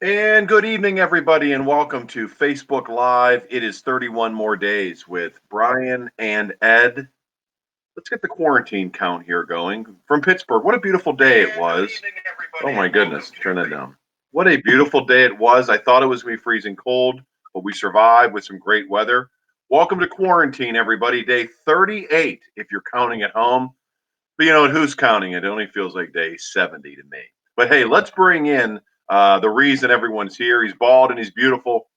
And good evening, everybody, and welcome to Facebook Live. It is 31 more days with Brian and Ed. Let's get the quarantine count here going from Pittsburgh. What a beautiful day it was. Oh, my goodness. Turn that down. What a beautiful day it was. I thought it was going to be freezing cold, but we survived with some great weather. Welcome to quarantine, everybody. Day 38, if you're counting at home. But you know what? Who's counting it? It only feels like day 70 to me. But hey, let's bring in the reason everyone's here. He's bald and he's beautiful.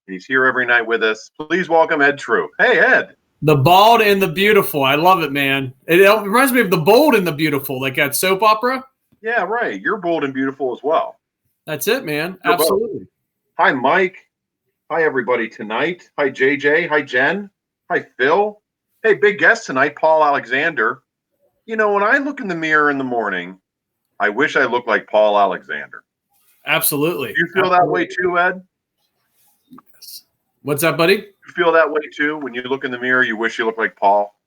And he's here every night with us. Please welcome Ed True. Hey, Ed. The bald and the beautiful. I love it, man. It reminds me of the bold and the beautiful, like that soap opera. Yeah, right. You're bold and beautiful as well. That's it, man. You're Absolutely. Both. Hi, Mike. Hi, everybody tonight. Hi, JJ. Hi, Jen. Hi, Phil. Hey, big guest tonight, Paul Alexander. You know, when I look in the mirror in the morning, I wish I looked like Paul Alexander. Absolutely. You feel that way too, Ed? Yes. What's up, buddy? You feel that way too? When you look in the mirror, you wish you looked like Paul?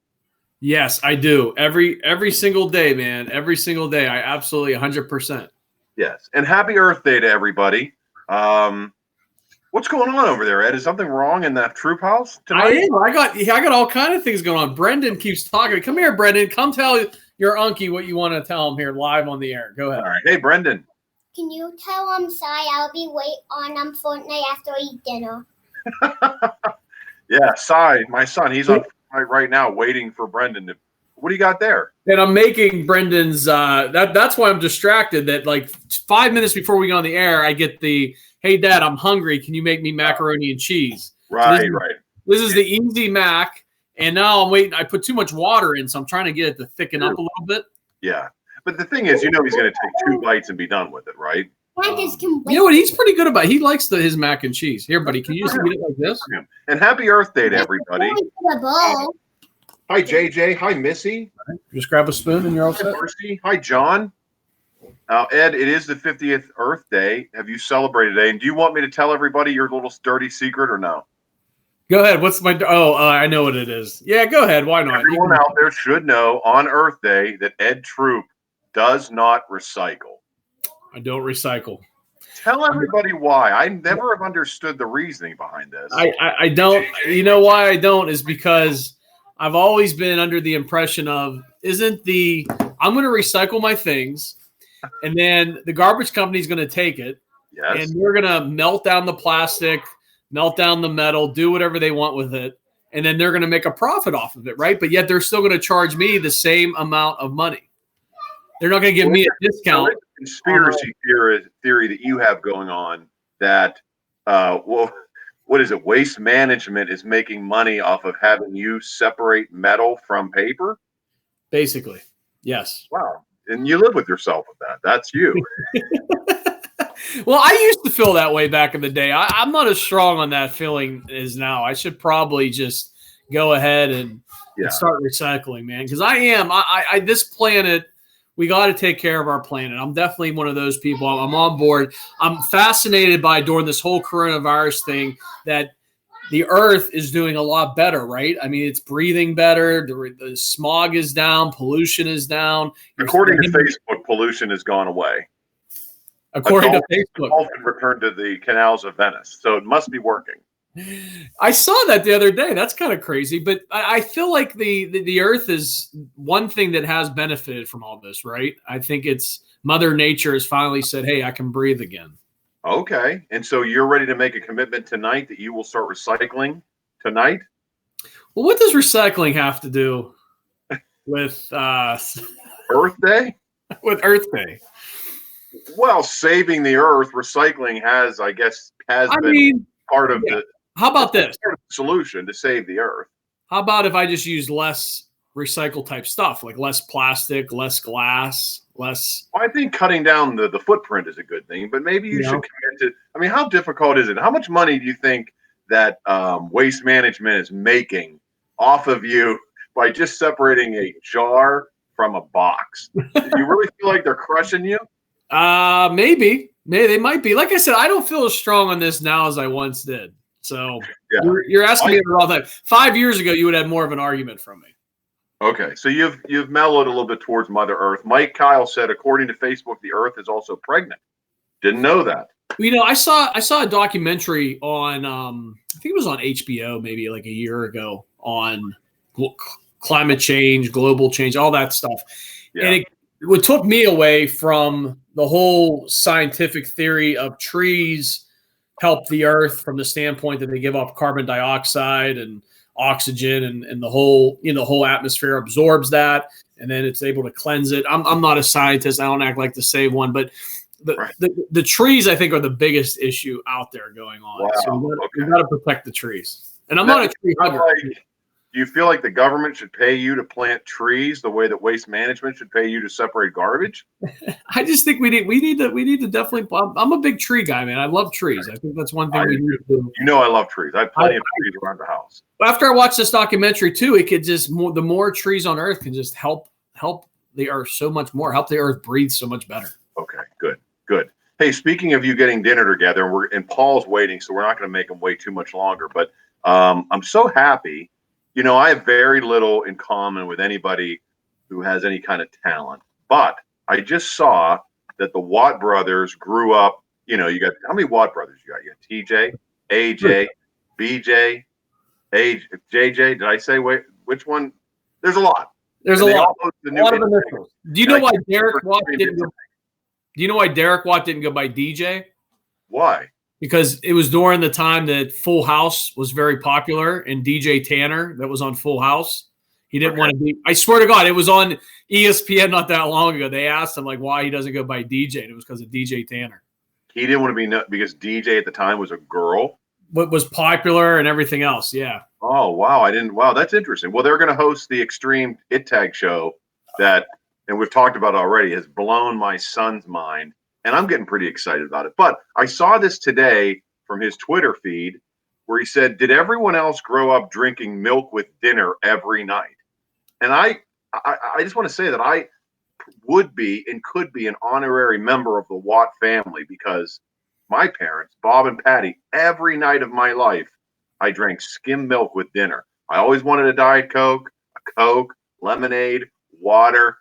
Yes, I do. Every single day, man. Every single day. I absolutely 100%. Yes. And happy Earth Day to everybody. What's going on over there, Ed? Is something wrong in that troop house tonight? I got all kind of things going on. Brendan keeps talking. Come here, Brendan. Come tell your unkie what you want to tell him here live on the air. Go ahead. All right. Hey, Brendan. Can you tell Sai I'll be waiting on Fortnite after I eat dinner? Yeah, Sai, my son, he's on Fortnite right now waiting for Brendan to. What do you got there? And I'm making Brendan's that's why I'm distracted. That like 5 minutes before we go on the air, I get the hey Dad, I'm hungry. Can you make me macaroni and cheese? Right, so right. This is the easy mac, and now I'm waiting. I put too much water in, so I'm trying to get it to thicken up a little bit. Yeah, but the thing is, you know, he's going to take 2 bites and be done with it, right? You know what? He's pretty good about it. He likes his mac and cheese. Here, buddy, can you just eat it like this? And happy Earth Day to everybody. Hi, JJ. Hi, Missy. Just grab a spoon and you're all set. Mercy. Hi, John. Ed, it is the 50th Earth Day. Have you celebrated today? And do you want me to tell everybody your little dirty secret or no? Go ahead. What's my? I know what it is. Yeah, go ahead. Why not? Everyone out there should know on Earth Day that Ed Troop does not recycle. I don't recycle. Tell everybody why. I never have understood the reasoning behind this. I don't. You know why I don't is because I've always been under the impression of I'm going to recycle my things, and then the garbage company's going to take it, and we're going to melt down the plastic, melt down the metal, do whatever they want with it, and then they're going to make a profit off of it, right? But yet they're still going to charge me the same amount of money. They're not going to give me a discount. Conspiracy theory that you have going on that, what is it? Waste Management is making money off of having you separate metal from paper? Basically, yes. Wow. And you live with yourself with that. That's you. Well, I used to feel that way back in the day. I'm not as strong on that feeling as now. I should probably just go ahead and start recycling, man. Because I this planet, we got to take care of our planet. I'm definitely one of those people. I'm on board. I'm fascinated by during this whole coronavirus thing that the Earth is doing a lot better, right? I mean, it's breathing better. The smog is down. Pollution is down. According to Facebook, pollution has gone away. According to Facebook. Dolphin returned to the canals of Venice. So it must be working. I saw that the other day. That's kind of crazy. But I feel like the Earth is one thing that has benefited from all this, right? I think it's Mother Nature has finally said, hey, I can breathe again. Okay. And so you're ready to make a commitment tonight that you will start recycling tonight? Well, what does recycling have to do with Earth Day? With Earth Day. Well, saving the Earth, recycling has been part of the. How about this? Part of the solution to save the Earth. How about if I just use less recycle type stuff, like less plastic, less glass, less. Well, I think cutting down the footprint is a good thing, but maybe you should commit to. I mean, how difficult is it? How much money do you think that Waste Management is making off of you by just separating a jar from a box? Do you really feel like they're crushing you? Maybe they might be. Like I said, I don't feel as strong on this now as I once did. So you're asking me the wrong thing. 5 years ago, you would have more of an argument from me. Okay, so you've mellowed a little bit towards Mother Earth. Mike Kyle said, according to Facebook, the Earth is also pregnant. Didn't know that. I saw a documentary on I think it was on HBO maybe like a year ago on climate change, global change, all that stuff. Yeah. And it took me away from the whole scientific theory of trees help the earth from the standpoint that they give off carbon dioxide and oxygen, and the whole atmosphere absorbs that, and then it's able to cleanse it. I'm not a scientist. I don't act like to save one, but the trees, I think, are the biggest issue out there going on. Wow. So we got to protect the trees. And I'm not a tree hugger. Do you feel like the government should pay you to plant trees the way that waste management should pay you to separate garbage? I just think we need to definitely. I'm a big tree guy, man. I love trees. I think that's one thing we need to do. You know, I love trees. I have plenty of trees around the house. After I watched this documentary too, it could just the more trees on Earth can just help the Earth so much more. Help the Earth breathe so much better. Okay, good. Hey, speaking of you getting dinner together, and Paul's waiting, so we're not going to make him wait too much longer. But I'm so happy. You know, I have very little in common with anybody who has any kind of talent. But I just saw that the Watt brothers grew up. You know, you got how many Watt brothers you got? You got TJ, AJ, BJ, JJ. Did I say which one? There's a lot. There's a lot. A lot of initials. Do you know why Derek Watt didn't go? Do you know why Derek Watt didn't go by DJ? Why? Because it was during the time that Full House was very popular, and DJ Tanner, that was on Full House, he didn't want to be. I swear to God, it was on ESPN not that long ago. They asked him like why he doesn't go by DJ, and it was because of DJ Tanner. He didn't want to be because DJ at the time was a girl. But was popular and everything else, yeah. Oh wow, Wow, that's interesting. Well, they're going to host the Extreme It Tag show that, and we've talked about already, has blown my son's mind. And I'm getting pretty excited about it. But I saw this today from his Twitter feed where he said, did everyone else grow up drinking milk with dinner every night? And I just want to say that I would be and could be an honorary member of the Watt family because my parents, Bob and Patty, every night of my life, I drank skim milk with dinner. I always wanted a Diet Coke, a Coke, lemonade, water.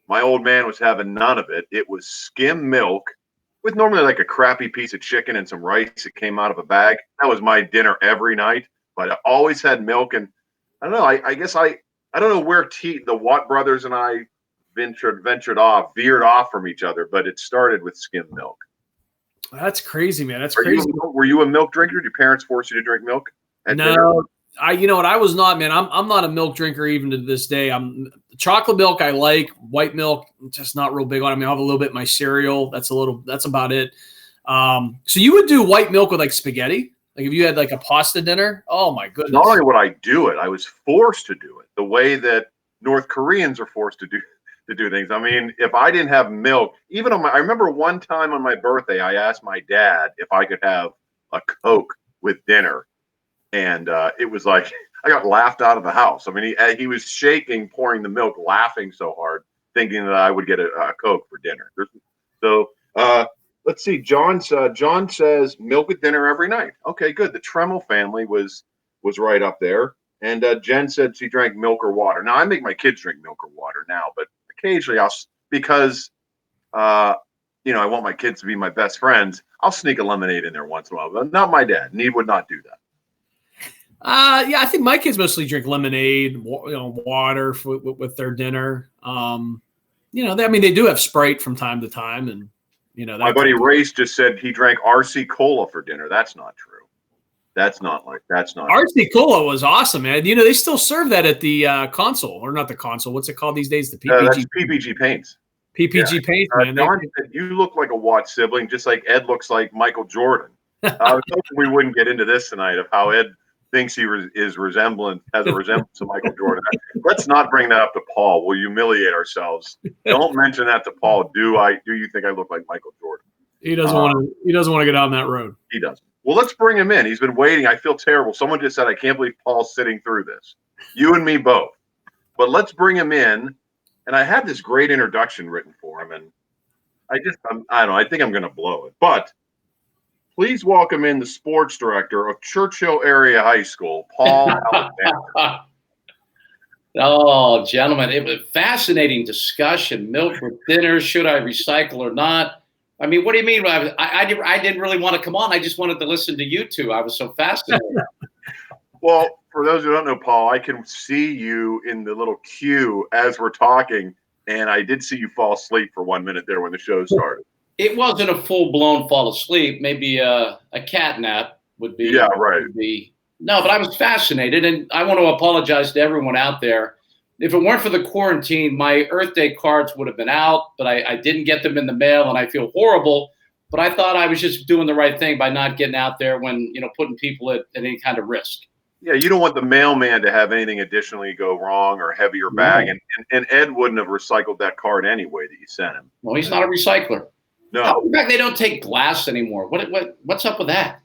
My old man was having none of it. It was skim milk with normally like a crappy piece of chicken and some rice that came out of a bag. That was my dinner every night. But I always had milk. And I don't know. I guess I don't know where the Watt brothers and I veered off from each other. But it started with skim milk. That's crazy, man. That's crazy. Were you a milk drinker? Did your parents force you to drink milk? No. You know what? I was not, man. I'm not a milk drinker even to this day. Chocolate milk I like. White milk, just not real big on. I mean, I'll have a little bit in my cereal. That's about it. So you would do white milk with like spaghetti? Like if you had like a pasta dinner? Oh my goodness. Not only would I do it, I was forced to do it the way that North Koreans are forced to do things. I mean, if I didn't have milk, I remember one time on my birthday, I asked my dad if I could have a Coke with dinner. And it was like I got laughed out of the house. I mean, he was shaking, pouring the milk, laughing so hard, thinking that I would get a Coke for dinner. So let's see. John says milk with dinner every night. Okay, good. The Tremmel family was right up there. And Jen said she drank milk or water. Now I make my kids drink milk or water now, but occasionally because I want my kids to be my best friends. I'll sneak a lemonade in there once in a while. But not my dad. He would not do that. Yeah, I think my kids mostly drink lemonade, water with their dinner. They do have Sprite from time to time, and my buddy Race just said he drank RC Cola for dinner. That's not true. That's not RC Cola was awesome, man. They still serve that at the console, or not the console. What's it called these days? The PPG. That's PPG Paints. PPG Paints, man. John said you look like a Watt sibling, just like Ed looks like Michael Jordan. I was hoping we wouldn't get into this tonight of how Ed thinks he has a resemblance to Michael Jordan. Let's not bring that up to Paul. We'll humiliate ourselves. Don't mention that to Paul. Do you think I look like Michael Jordan? He doesn't want to get down that road. He doesn't. Well, let's bring him in. He's been waiting. I feel terrible. Someone just said, I can't believe Paul's sitting through this. You and me both. But let's bring him in. And I have this great introduction written for him. And I don't know. I think I'm going to blow it. But please welcome in the sports director of Churchill Area High School, Paul Alexander. Oh, gentlemen, it was a fascinating discussion. Milk with dinner, should I recycle or not? I mean, what do you mean? I didn't really want to come on. I just wanted to listen to you two. I was so fascinated. Well, for those who don't know, Paul, I can see you in the little queue as we're talking, and I did see you fall asleep for 1 minute there when the show started. It wasn't a full-blown fall asleep. Maybe a cat nap would be. Yeah, right. No, but I was fascinated, and I want to apologize to everyone out there. If it weren't for the quarantine, my Earth Day cards would have been out, but I didn't get them in the mail, and I feel horrible. But I thought I was just doing the right thing by not getting out there when, putting people at any kind of risk. Yeah, you don't want the mailman to have anything additionally go wrong or heavier bag. And Ed wouldn't have recycled that card anyway that you sent him. Well, he's not a recycler. No. In fact, they don't take glass anymore. What's up with that?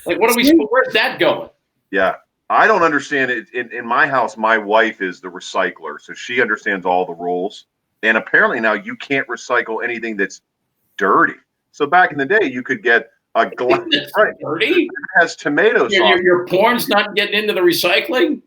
Like, where's that going? Yeah. I don't understand it. In my house, my wife is the recycler, so she understands all the rules. And apparently now you can't recycle anything that's dirty. So back in the day, you could get a glass dirty? It has tomato sauce. Your porn's not getting into the recycling?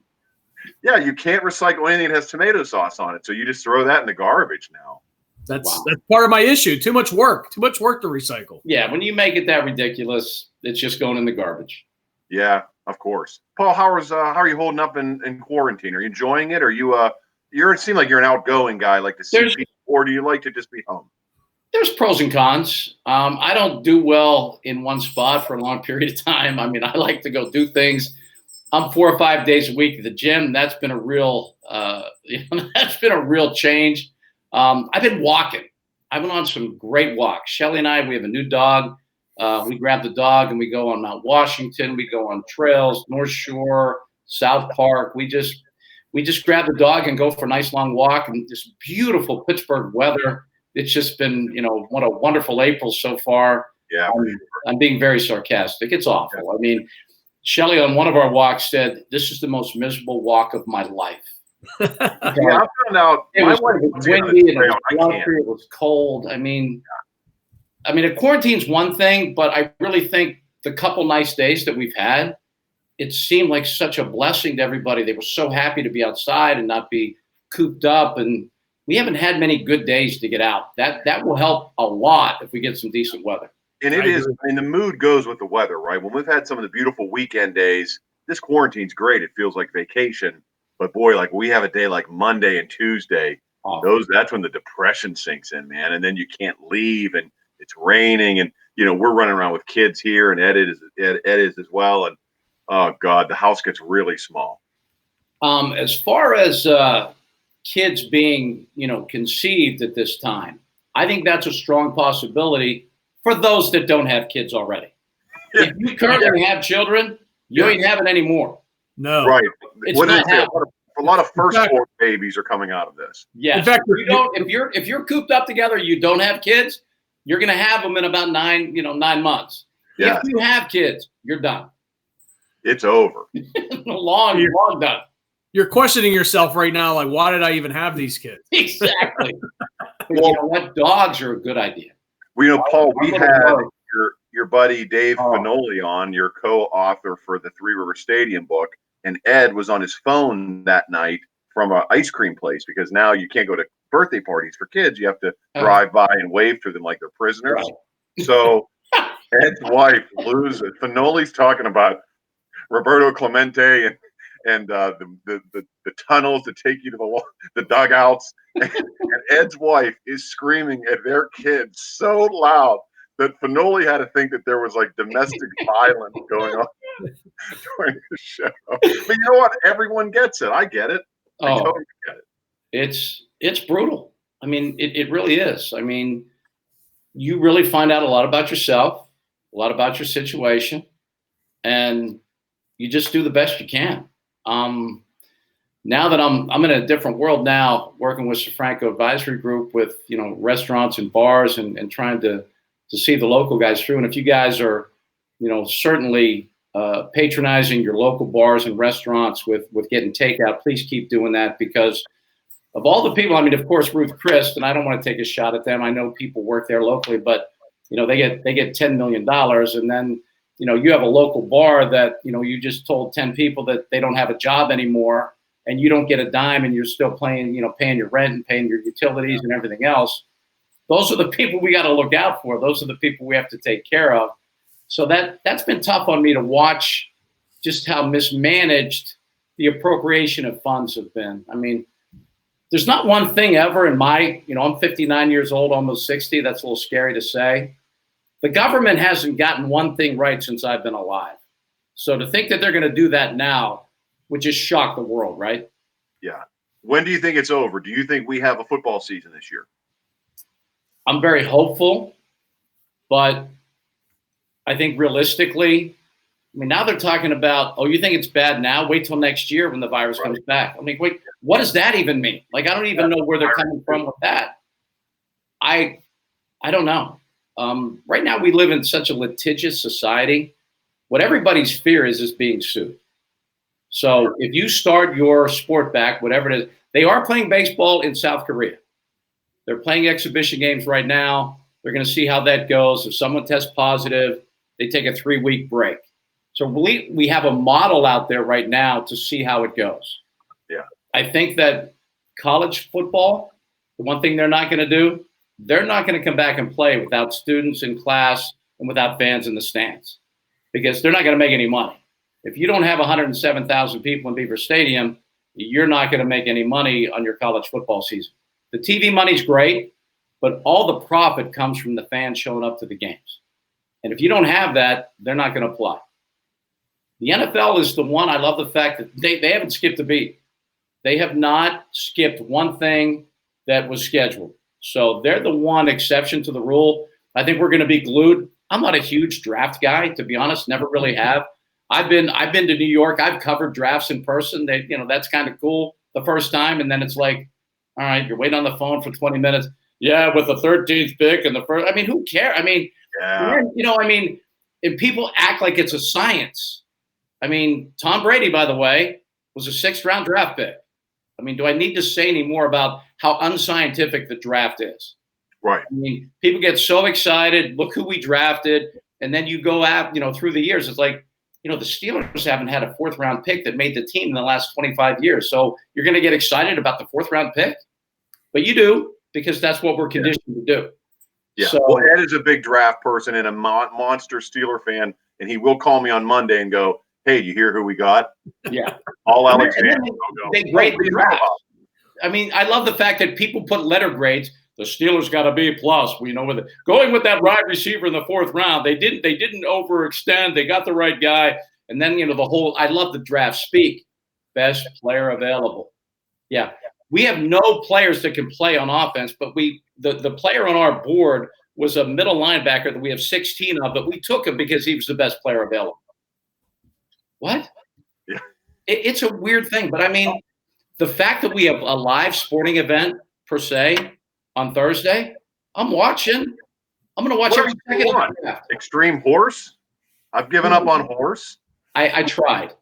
Yeah, you can't recycle anything that has tomato sauce on it. So you just throw that in the garbage now. That's part of my issue. Too much work to recycle. Yeah, when you make it that ridiculous, it's just going in the garbage. Yeah, of course. Paul, how are you holding up in quarantine? Are you enjoying it? Are you it seems like you're an outgoing guy, like to see people, or do you like to just be home? There's pros and cons. I don't do well in one spot for a long period of time. I mean, I like to go do things. I'm 4 or 5 days a week at the gym. That's been a real change. I've been walking. I've been on some great walks. Shelly and I, we have a new dog. We grab the dog and we go on Mount Washington. We go on trails, North Shore, South Park. We just grab the dog and go for a nice long walk in this beautiful Pittsburgh weather. It's just been, what a wonderful April so far. Yeah, I'm being very sarcastic. It's awful. I mean, Shelly on one of our walks said, "This is the most miserable walk of my life." Yeah, I found out it was windy and it was cold. I mean, a quarantine's one thing, but I really think the couple nice days that we've had, it seemed like such a blessing to everybody. They were so happy to be outside and not be cooped up, and we haven't had many good days to get out. That will help a lot if we get some decent weather. And the mood goes with the weather, right? When we've had some of the beautiful weekend days, this quarantine's great. It feels like vacation. But boy, like we have a day like Monday and Tuesday, that's when the depression sinks in, man. And then you can't leave and it's raining and, we're running around with kids here and Ed is as well. And oh God, the house gets really small. As far as kids being, conceived at this time, I think that's a strong possibility for those that don't have kids already. If you currently have children, you ain't having any more. No. Right. It's not happening. A lot of firstborn babies are coming out of this. Yes. In fact, if you're cooped up together, you don't have kids, you're going to have them in about 9 months. Yeah. If you have kids, you're done. It's over. long done. You're questioning yourself right now, like, why did I even have these kids? Exactly. But you know what? Dogs are a good idea. Well, Paul, we had your buddy Dave Finoli on, your co-author for the Three River Stadium book, and Ed was on his phone that night from an ice cream place because now you can't go to birthday parties for kids. You have to drive by and wave to them like they're prisoners. Right. So Ed's wife loses. Finoli's talking about Roberto Clemente and the tunnels that take you to the dugouts. And Ed's wife is screaming at their kids so loud that Finoli had to think that there was like domestic violence going on during the show. But you know what? Everyone gets it. I get it. I totally get it. It's brutal. I mean, it really is. I mean, you really find out a lot about yourself, a lot about your situation, and you just do the best you can. Now that I'm in a different world now, working with Franco Advisory Group with restaurants and bars and trying to see the local guys through. And if you guys are certainly patronizing your local bars and restaurants with getting takeout, please keep doing that because of all the people. I mean, of course, Ruth Chris, and I don't want to take a shot at them. I know people work there locally, but they get $10 million, and then you have a local bar that you just told 10 people that they don't have a job anymore, and you don't get a dime, and you're still paying your rent and paying your utilities and everything else. those are the people we got to look out for. Those are the people we have to take care of. So that's been tough on me to watch just how mismanaged the appropriation of funds have been. I mean, there's not one thing ever in my, I'm 59 years old, almost 60. That's a little scary to say. The government hasn't gotten one thing right since I've been alive. So to think that they're going to do that now would just shock the world, right? Yeah. When do you think it's over? Do you think we have a football season this year? I'm very hopeful, but I think realistically, now they're talking about, you think it's bad now? Wait till next year when the virus comes back. Wait, what does that even mean? I don't even know where they're coming from with that. I don't know. Right now we live in such a litigious society. What everybody's fear is being sued. So if you start your sport back, whatever it is, they are playing baseball in South Korea. They're playing exhibition games right now. They're going to see how that goes. If someone tests positive, they take a 3-week break. So we have a model out there right now to see how it goes. Yeah. I think that college football, the one thing they're not going to do, they're not going to come back and play without students in class and without fans in the stands because they're not going to make any money. If you don't have 107,000 people in Beaver Stadium, you're not going to make any money on your college football season. The TV money's great, but all the profit comes from the fans showing up to the games. And if you don't have that, they're not going to play. The NFL is the one. I love the fact that they haven't skipped a beat. They have not skipped one thing that was scheduled. So they're the one exception to the rule. I think we're going to be glued. I'm not a huge draft guy, to be honest, never really have. I've been to New York. I've covered drafts in person. That's kind of cool the first time. And then it's like, all right, you're waiting on the phone for 20 minutes. Yeah, with the 13th pick and the first. Who cares? And people act like it's a science. Tom Brady, by the way, was a 6th-round draft pick. Do I need to say any more about how unscientific the draft is? Right. People get so excited. Look who we drafted. And then you go out, through the years. It's like, the Steelers haven't had a 4th-round pick that made the team in the last 25 years. So you're going to get excited about the 4th-round pick? But you do, because that's what we're conditioned to do. Yeah. So, well, Ed is a big draft person and a monster Steeler fan, and he will call me on Monday and go, hey, you hear who we got? Yeah. All Alexander. They grade the draft. I love the fact that people put letter grades. The Steelers got a B+. Going with that wide receiver in the 4th round, they didn't overextend. They got the right guy. And then, I love the draft speak. Best player available. Yeah. We have no players that can play on offense, but the player on our board was a middle linebacker that we have 16 of, but we took him because he was the best player available. What? Yeah. It's a weird thing, but the fact that we have a live sporting event per se on Thursday, I'm watching. I'm going to watch every second of the draft. Extreme Horse? I've given up on horse. I tried.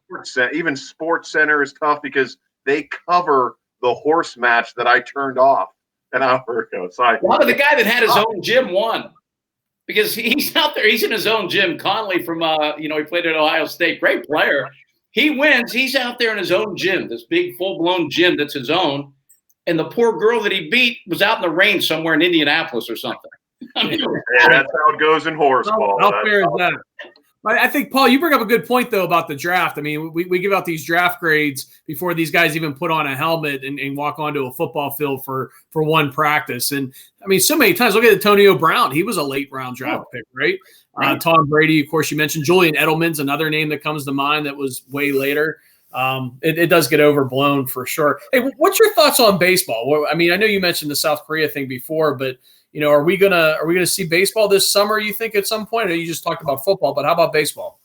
Even Sports Center is tough because they cover the horse match that I turned off an hour ago. So the guy that had his own gym won because he's out there. He's in his own gym. Conley from, he played at Ohio State. Great player. He wins. He's out there in his own gym, this big full-blown gym that's his own. And the poor girl that he beat was out in the rain somewhere in Indianapolis or something. That's how it goes in horseball. How fair is that? I think, Paul, you bring up a good point, though, about the draft. We give out these draft grades before these guys even put on a helmet and walk onto a football field for one practice. And, so many times, look at Antonio Brown. He was a late-round draft pick, right? Tom Brady, of course, you mentioned. Julian Edelman's another name that comes to mind that was way later. It does get overblown for sure. Hey, what's your thoughts on baseball? I know you mentioned the South Korea thing before, but are we gonna see baseball this summer? You think at some point? I know you just talked about football, but how about baseball?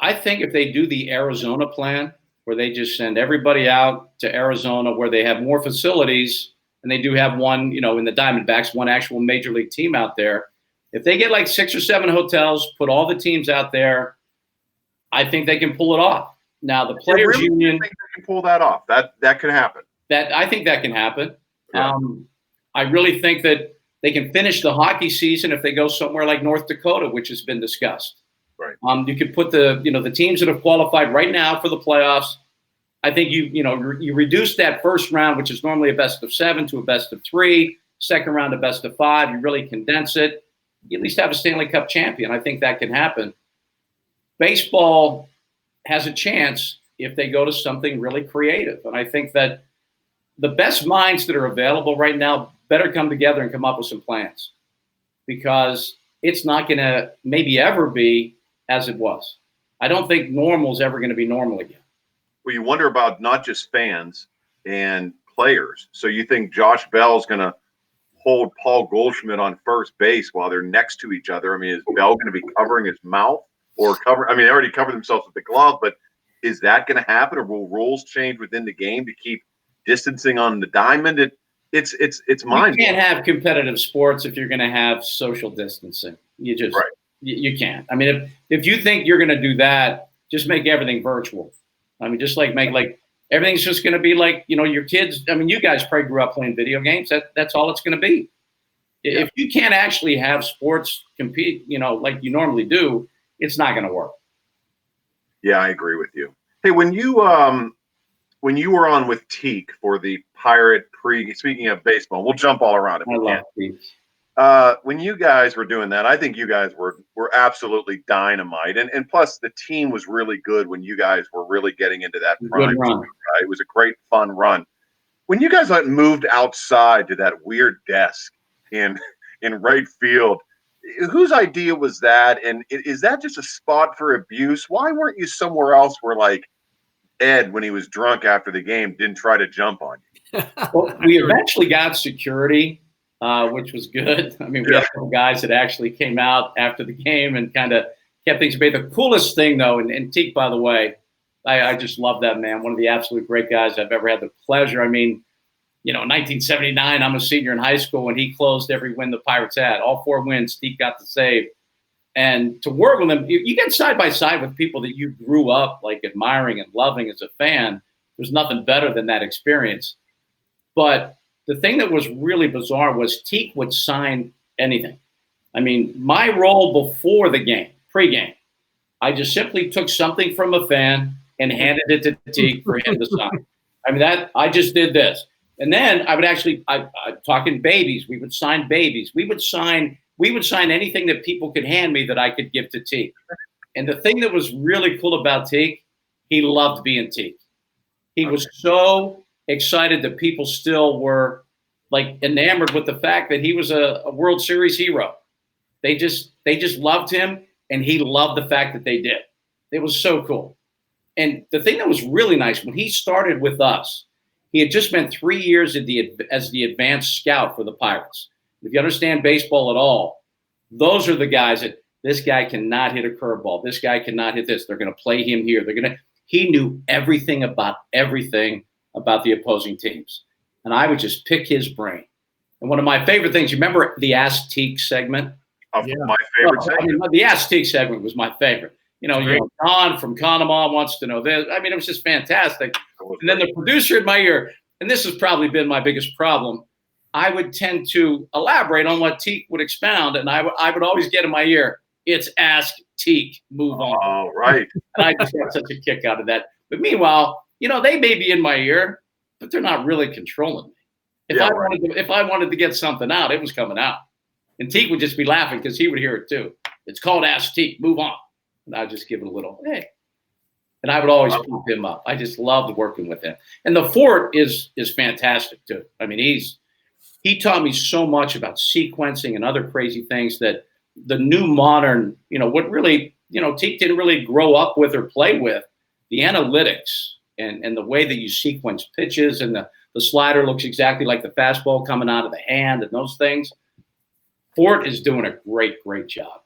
I think if they do the Arizona plan, where they just send everybody out to Arizona, where they have more facilities, and they do have one, in the Diamondbacks, one actual major league team out there. If they get like 6 or 7 hotels, put all the teams out there, I think they can pull it off. Now the players' union, think they can pull that off. That could happen. I think that can happen. Yeah. I really think that they can finish the hockey season if they go somewhere like North Dakota, which has been discussed. Right. You could put the teams that have qualified right now for the playoffs. I think you reduce that first round, which is normally a best of 7, to a best of 3. second round of best of 5. You really condense it. You at least have a Stanley Cup champion. I think that can happen. Baseball has a chance if they go to something really creative. And I think that the best minds that are available right now better come together and come up with some plans, because it's not going to maybe ever be as it was. I don't think normal is ever going to be normal again. Well, you wonder about not just fans and players. So you think Josh Bell's going to hold Paul Goldschmidt on first base while they're next to each other? I mean, is Bell going to be covering his mouth or cover? I mean, they already covered themselves with the glove, but is that going to happen, or will rules change within the game to keep distancing on the diamond? It's mind. You can't have competitive sports if you're going to have social distancing. You just right. you can't. I mean, if you think you're going to do that, just make everything virtual. I mean, just make everything's just going to be like, your kids. I mean, you guys probably grew up playing video games. That's all it's going to be. Yeah. If you can't actually have sports compete, like you normally do, it's not going to work. Yeah, I agree with you. Hey, when you were on with Teke for the Pirate speaking of baseball, we'll jump all around it. I love Teke. When you guys were doing that, I think you guys were absolutely dynamite. And plus, the team was really good when you guys were really getting into that prime. Run. Right? It was a great, fun run. When you guys moved outside to that weird desk in right field, whose idea was that? And is that just a spot for abuse? Why weren't you somewhere else where, like, Ed, when he was drunk after the game, didn't try to jump on you? Well, we eventually got security, which was good. I mean, we had a couple guys that actually came out after the game and kind of kept things at bay. The coolest thing, though, and Teke, by the way, I just love that man. One of the absolute great guys I've ever had the pleasure. I mean, 1979, I'm a senior in high school, and he closed every win the Pirates had. All 4 wins, Teke got the save. And to work with him, you get side by side with people that you grew up like admiring and loving as a fan. There's nothing better than that experience. But the thing that was really bizarre was Teke would sign anything. I mean, my role before the game, pregame, I just simply took something from a fan and handed it to Teke for him to sign. I mean, I just did this. And then I would actually, I'm talking babies. We would sign babies. We would sign anything that people could hand me that I could give to Teke. And the thing that was really cool about Teke, he loved being Teke. He was so excited that people still were like enamored with the fact that he was a World Series hero. They just loved him, and he loved the fact that they did. It was so cool. And the thing that was really nice, when he started with us, he had just spent 3 years as the advanced scout for the Pirates. If you understand baseball at all, those are the guys that this guy cannot hit a curveball. This guy cannot hit this. They're going to play him here. He knew everything about the opposing teams. And I would just pick his brain. And one of my favorite things, you remember the Ask Teke segment? My favorite segment. I mean, the Ask Teke segment was my favorite. Don from Conemaugh wants to know this. I mean, it was just fantastic. And then the producer in my ear, and this has probably been my biggest problem, I would tend to elaborate on what Teke would expound, and I would always get in my ear, it's Ask Teke, move on. Oh, right. And I just got such a kick out of that. But meanwhile, they may be in my ear, but they're not really controlling me. If I wanted to get something out, it was coming out. And Teke would just be laughing because he would hear it too. It's called Ask Teke, move on. And I'd just give it a little, hey. And I would always pump him up. I just loved working with him. And the Fort is fantastic too. I mean, he taught me so much about sequencing and other crazy things that the new modern, what really, Teke didn't really grow up with or play with, the analytics and the way that you sequence pitches, and the slider looks exactly like the fastball coming out of the hand and those things. Fort is doing a great, great job.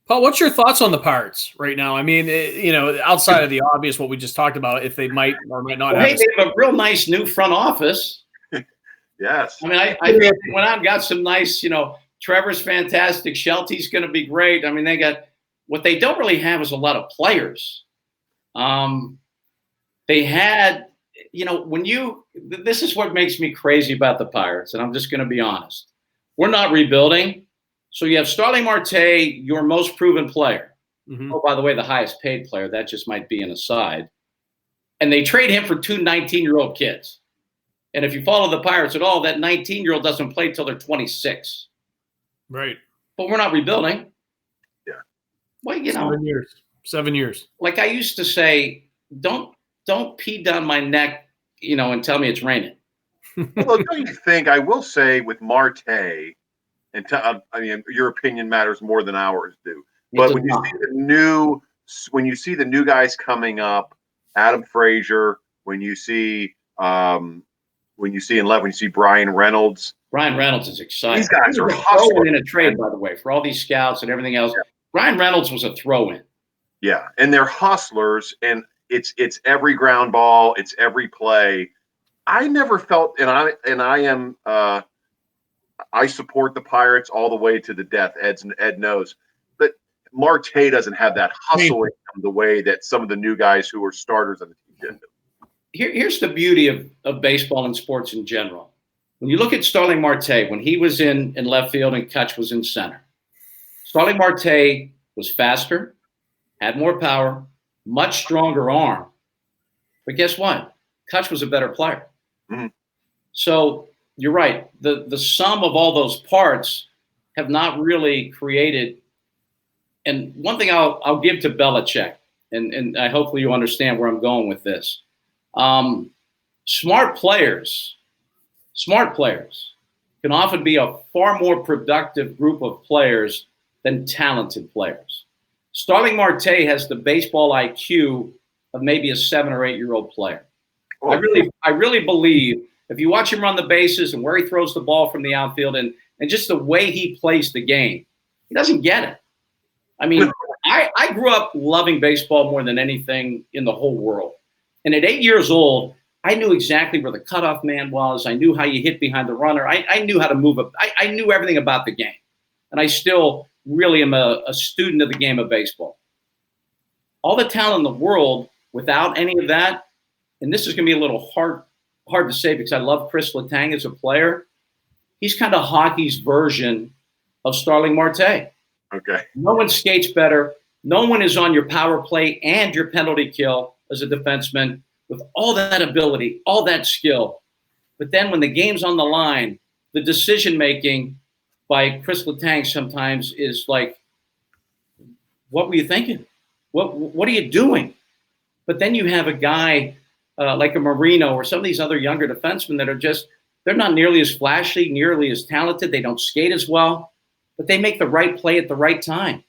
Paul, what's your thoughts on the Pirates right now? I mean, outside of the obvious, what we just talked about, if they might or might not have. Hey, they have a real nice new front office. Yes. I mean, I went out and got some nice, Trevor's fantastic. Shelty's going to be great. I mean, they got what they don't really have is a lot of players. They had, this is what makes me crazy about the Pirates, and I'm just going to be honest. We're not rebuilding. So you have Starling Marte, your most proven player. Mm-hmm. Oh, by the way, the highest paid player. That just might be an aside. And they trade him for 2 19-year-old kids. And if you follow the Pirates at all, that 19-year-old doesn't play till they're 26. Right. But we're not rebuilding. Yeah. Well, 7 years. 7 years. Like I used to say, don't pee down my neck, and tell me it's raining. Well, don't you think? I will say with Marte, and I mean, your opinion matters more than ours do. But when you see the new guys coming up, Adam Frazier, when you see in left, when you see Brian Reynolds. Brian Reynolds is exciting. These guys are hustling in a trade, by the way, for all these scouts and everything else. Yeah. Brian Reynolds was a throw-in. Yeah, and they're hustlers, and it's every ground ball, it's every play. I never felt, I support the Pirates all the way to the death. Ed knows, but Marte doesn't have that hustle in him the way that some of the new guys who are starters on the team did. Here's the beauty of baseball and sports in general. When you look at Starling Marte, when he was in left field and Kutch was in center, Starling Marte was faster, had more power, much stronger arm. But guess what? Kutch was a better player. Mm-hmm. So you're right. The sum of all those parts have not really created. And one thing I'll give to Belichick, and I hopefully you understand where I'm going with this. Smart players can often be a far more productive group of players than talented players. Starling Marte has the baseball IQ of maybe a 7 or 8 year old player. Oh. I really believe if you watch him run the bases and where he throws the ball from the outfield and just the way he plays the game, he doesn't get it. I mean, I grew up loving baseball more than anything in the whole world. And at 8 years old, I knew exactly where the cutoff man was. I knew how you hit behind the runner. I knew how to move up. I knew everything about the game. And I still really am a student of the game of baseball. All the talent in the world without any of that, and this is going to be a little hard to say because I love Chris Letang as a player. He's kind of hockey's version of Starling Marte. Okay. No one skates better. No one is on your power play and your penalty kill as a defenseman with all that ability, all that skill. But then when the game's on the line, the decision-making by Chris Letang sometimes is like, what were you thinking? What are you doing? But then you have a guy like a Marino or some of these other younger defensemen that are just, they're not nearly as flashy, nearly as talented. They don't skate as well, but they make the right play at the right time.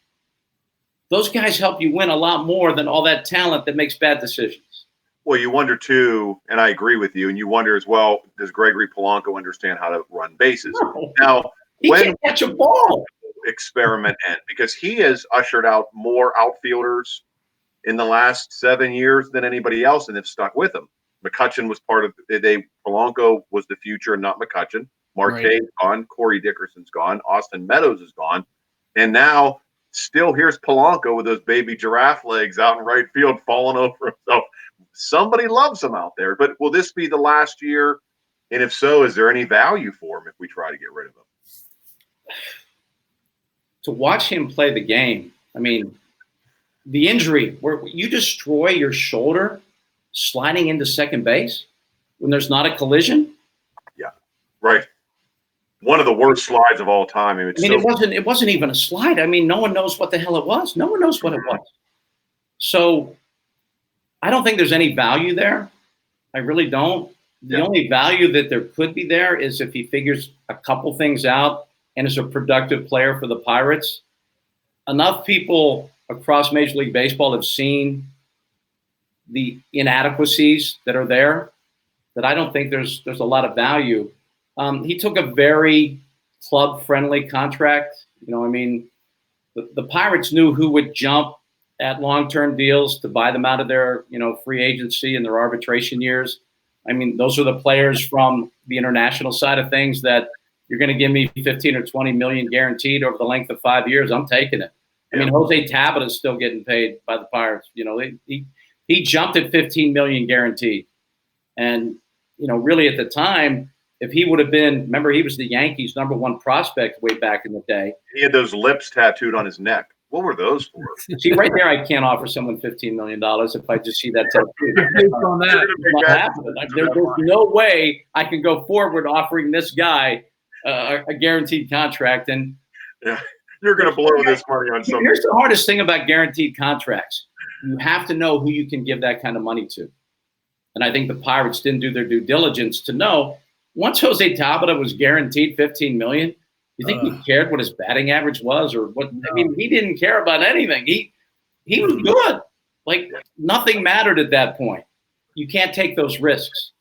Those guys help you win a lot more than all that talent that makes bad decisions. Well, you wonder too, and I agree with you, and you wonder as well, does Gregory Polanco understand how to run bases? No. Now, he can't catch a ball. Experiment end, because he has ushered out more outfielders in the last 7 years than anybody else, and have stuck with him. McCutchen was part of Polanco was the future, and not McCutchen. Marte's gone, Corey Dickerson's gone, Austin Meadows is gone, and now still here's Polanco with those baby giraffe legs out in right field, falling over himself. Somebody loves him out there, but will this be the last year? And if so, is there any value for him if we try to get rid of him? To watch him play the game, I mean, the injury where you destroy your shoulder sliding into second base when there's not a collision. Yeah, right. One of the worst slides of all time. It wasn't even a slide. I mean, no one knows what the hell it was. No one knows what it was. So I don't think there's any value there. I really don't. The only value that there could be there is if he figures a couple things out and is a productive player for the Pirates. Enough people across Major League Baseball have seen the inadequacies that are there that I don't think there's a lot of value. He took a very club-friendly contract. The Pirates knew who would jump at long-term deals to buy them out of their, free agency and their arbitration years. I mean, those are the players from the international side of things that you're going to give me 15 or 20 million guaranteed over the length of 5 years. I'm taking it. I mean, Jose Tabata is still getting paid by the Pirates. He jumped at 15 million guaranteed. And, really at the time, if he would have been, remember, he was the Yankees' #1 prospect way back in the day. He had those lips tattooed on his neck. What were those for? See, right there, I can't offer someone $15 million if I just see that tattoo. Based on that. It's not happening. There's no way I can go forward offering this guy a guaranteed contract. And yeah, you're going to blow this money on something. Here's the hardest thing about guaranteed contracts. You have to know who you can give that kind of money to. And I think the Pirates didn't do their due diligence to know. Once Jose Tabata was guaranteed $15 million, you think he cared what his batting average was or what? I mean, he didn't care about anything. He was good. Like, nothing mattered at that point. You can't take those risks.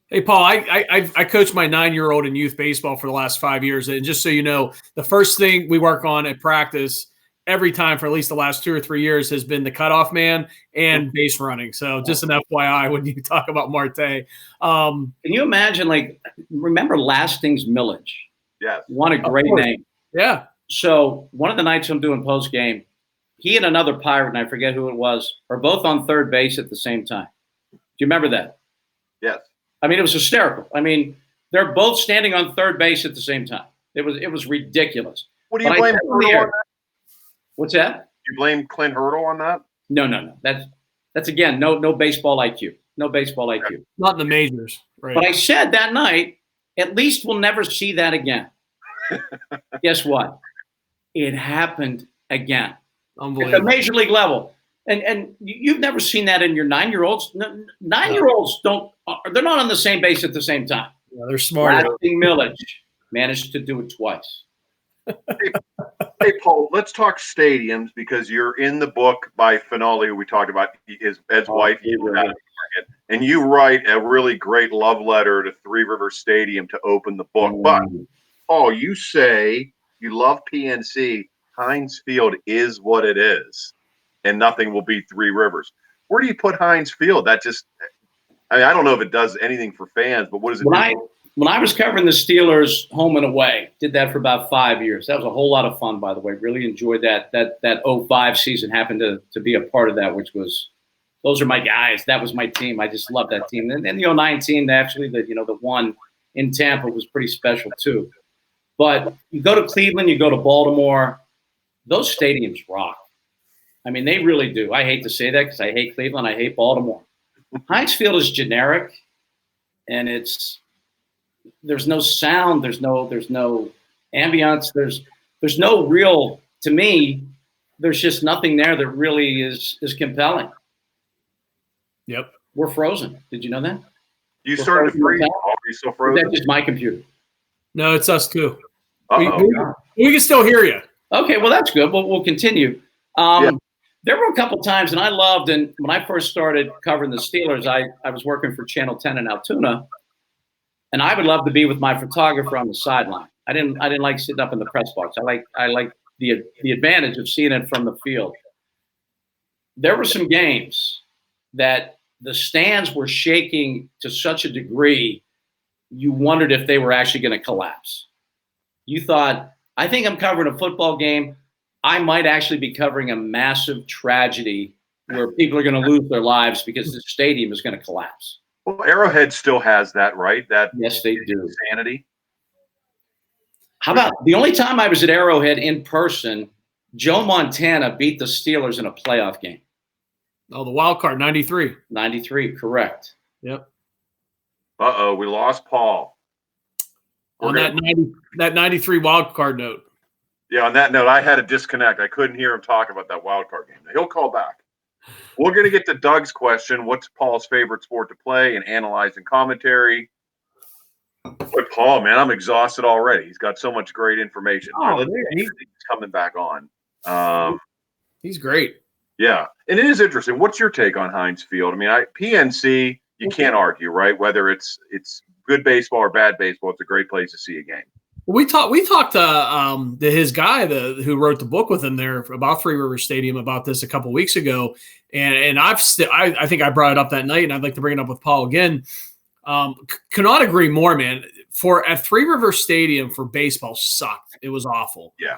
Hey, Paul, I coached my 9-year-old in youth baseball for the last 5 years. And just so you know, the first thing we work on at practice every time for at least the last 2 or 3 years has been the cutoff man and base running. So just an FYI when you talk about Marte. Can you imagine, like, remember Lasting's Millage? Yes. What a great name. Yeah. So one of the nights I'm doing post game, he and another Pirate, and I forget who it was, are both on third base at the same time. Do you remember that? Yes. I mean, it was hysterical. I mean, they're both standing on third base at the same time. It was ridiculous. What do you blame Hurdle on that? What's that? You blame Clint Hurdle on that? No. That's again, no baseball IQ. No baseball IQ. Not in the majors. Right. But I said that night, at least we'll never see that again. Guess what? It happened again. At the major league level. And you've never seen that in your 9-year-olds. 9-year-olds they're not on the same base at the same time. Yeah, they're smart. Lasting Millage managed to do it twice. Hey, Paul, let's talk stadiums because you're in the book by Finale, who we talked about, Ed's wife, and you write a really great love letter to Three Rivers Stadium to open the book. But, Paul, you say you love PNC. Heinz Field is what it is, and nothing will beat Three Rivers. Where do you put Heinz Field? I don't know if it does anything for fans, but what does it do? When I was covering the Steelers home and away, did that for about 5 years. That was a whole lot of fun, by the way. Really enjoyed that 05 season. Happened to be a part of that, those are my guys. That was my team. I just love that team. And the 09 team, actually, the one in Tampa was pretty special too. But you go to Cleveland, you go to Baltimore, those stadiums rock. I mean, they really do. I hate to say that because I hate Cleveland. I hate Baltimore. Heinz Field is generic, and there's no sound, there's no ambiance, there's no real, to me, there's just nothing there that really is compelling. Yep. We're frozen. Did you know that? You started to freeze. Are you still frozen? That's just my computer. No, it's us too. Uh-oh. We can still hear you. Okay, well, that's good. We'll continue. There were a couple times, and I loved, and when I first started covering the Steelers, I was working for Channel 10 in Altoona, and I would love to be with my photographer on the sideline. I didn't like sitting up in the press box. I like the advantage of seeing it from the field. There were some games that the stands were shaking to such a degree, you wondered if they were actually going to collapse. You thought, I think I'm covering a football game. I might actually be covering a massive tragedy where people are going to lose their lives because the stadium is going to collapse. Well, Arrowhead still has that, right? Yes, they do. Insanity. How about the only time I was at Arrowhead in person, Joe Montana beat the Steelers in a playoff game. Oh, the wild card, 93. 93, correct. Yep. Uh-oh, we lost Paul. On that 93 wild card note. Yeah, on that note, I had a disconnect. I couldn't hear him talk about that wild card game. He'll call back. We're going to get to Doug's question. What's Paul's favorite sport to play and analyze and commentary? But Paul, man, I'm exhausted already. He's got so much great information. He's coming back on. He's great. Yeah, and it is interesting. What's your take on Heinz Field? I mean, PNC, you can't argue, right? Whether it's good baseball or bad baseball, it's a great place to see a game. We talked to his guy who wrote the book with him there about Three Rivers Stadium about this a couple of weeks ago, and I think I brought it up that night, and I'd like to bring it up with Paul again. Cannot agree more, man. At Three Rivers Stadium for baseball sucked. It was awful. Yeah.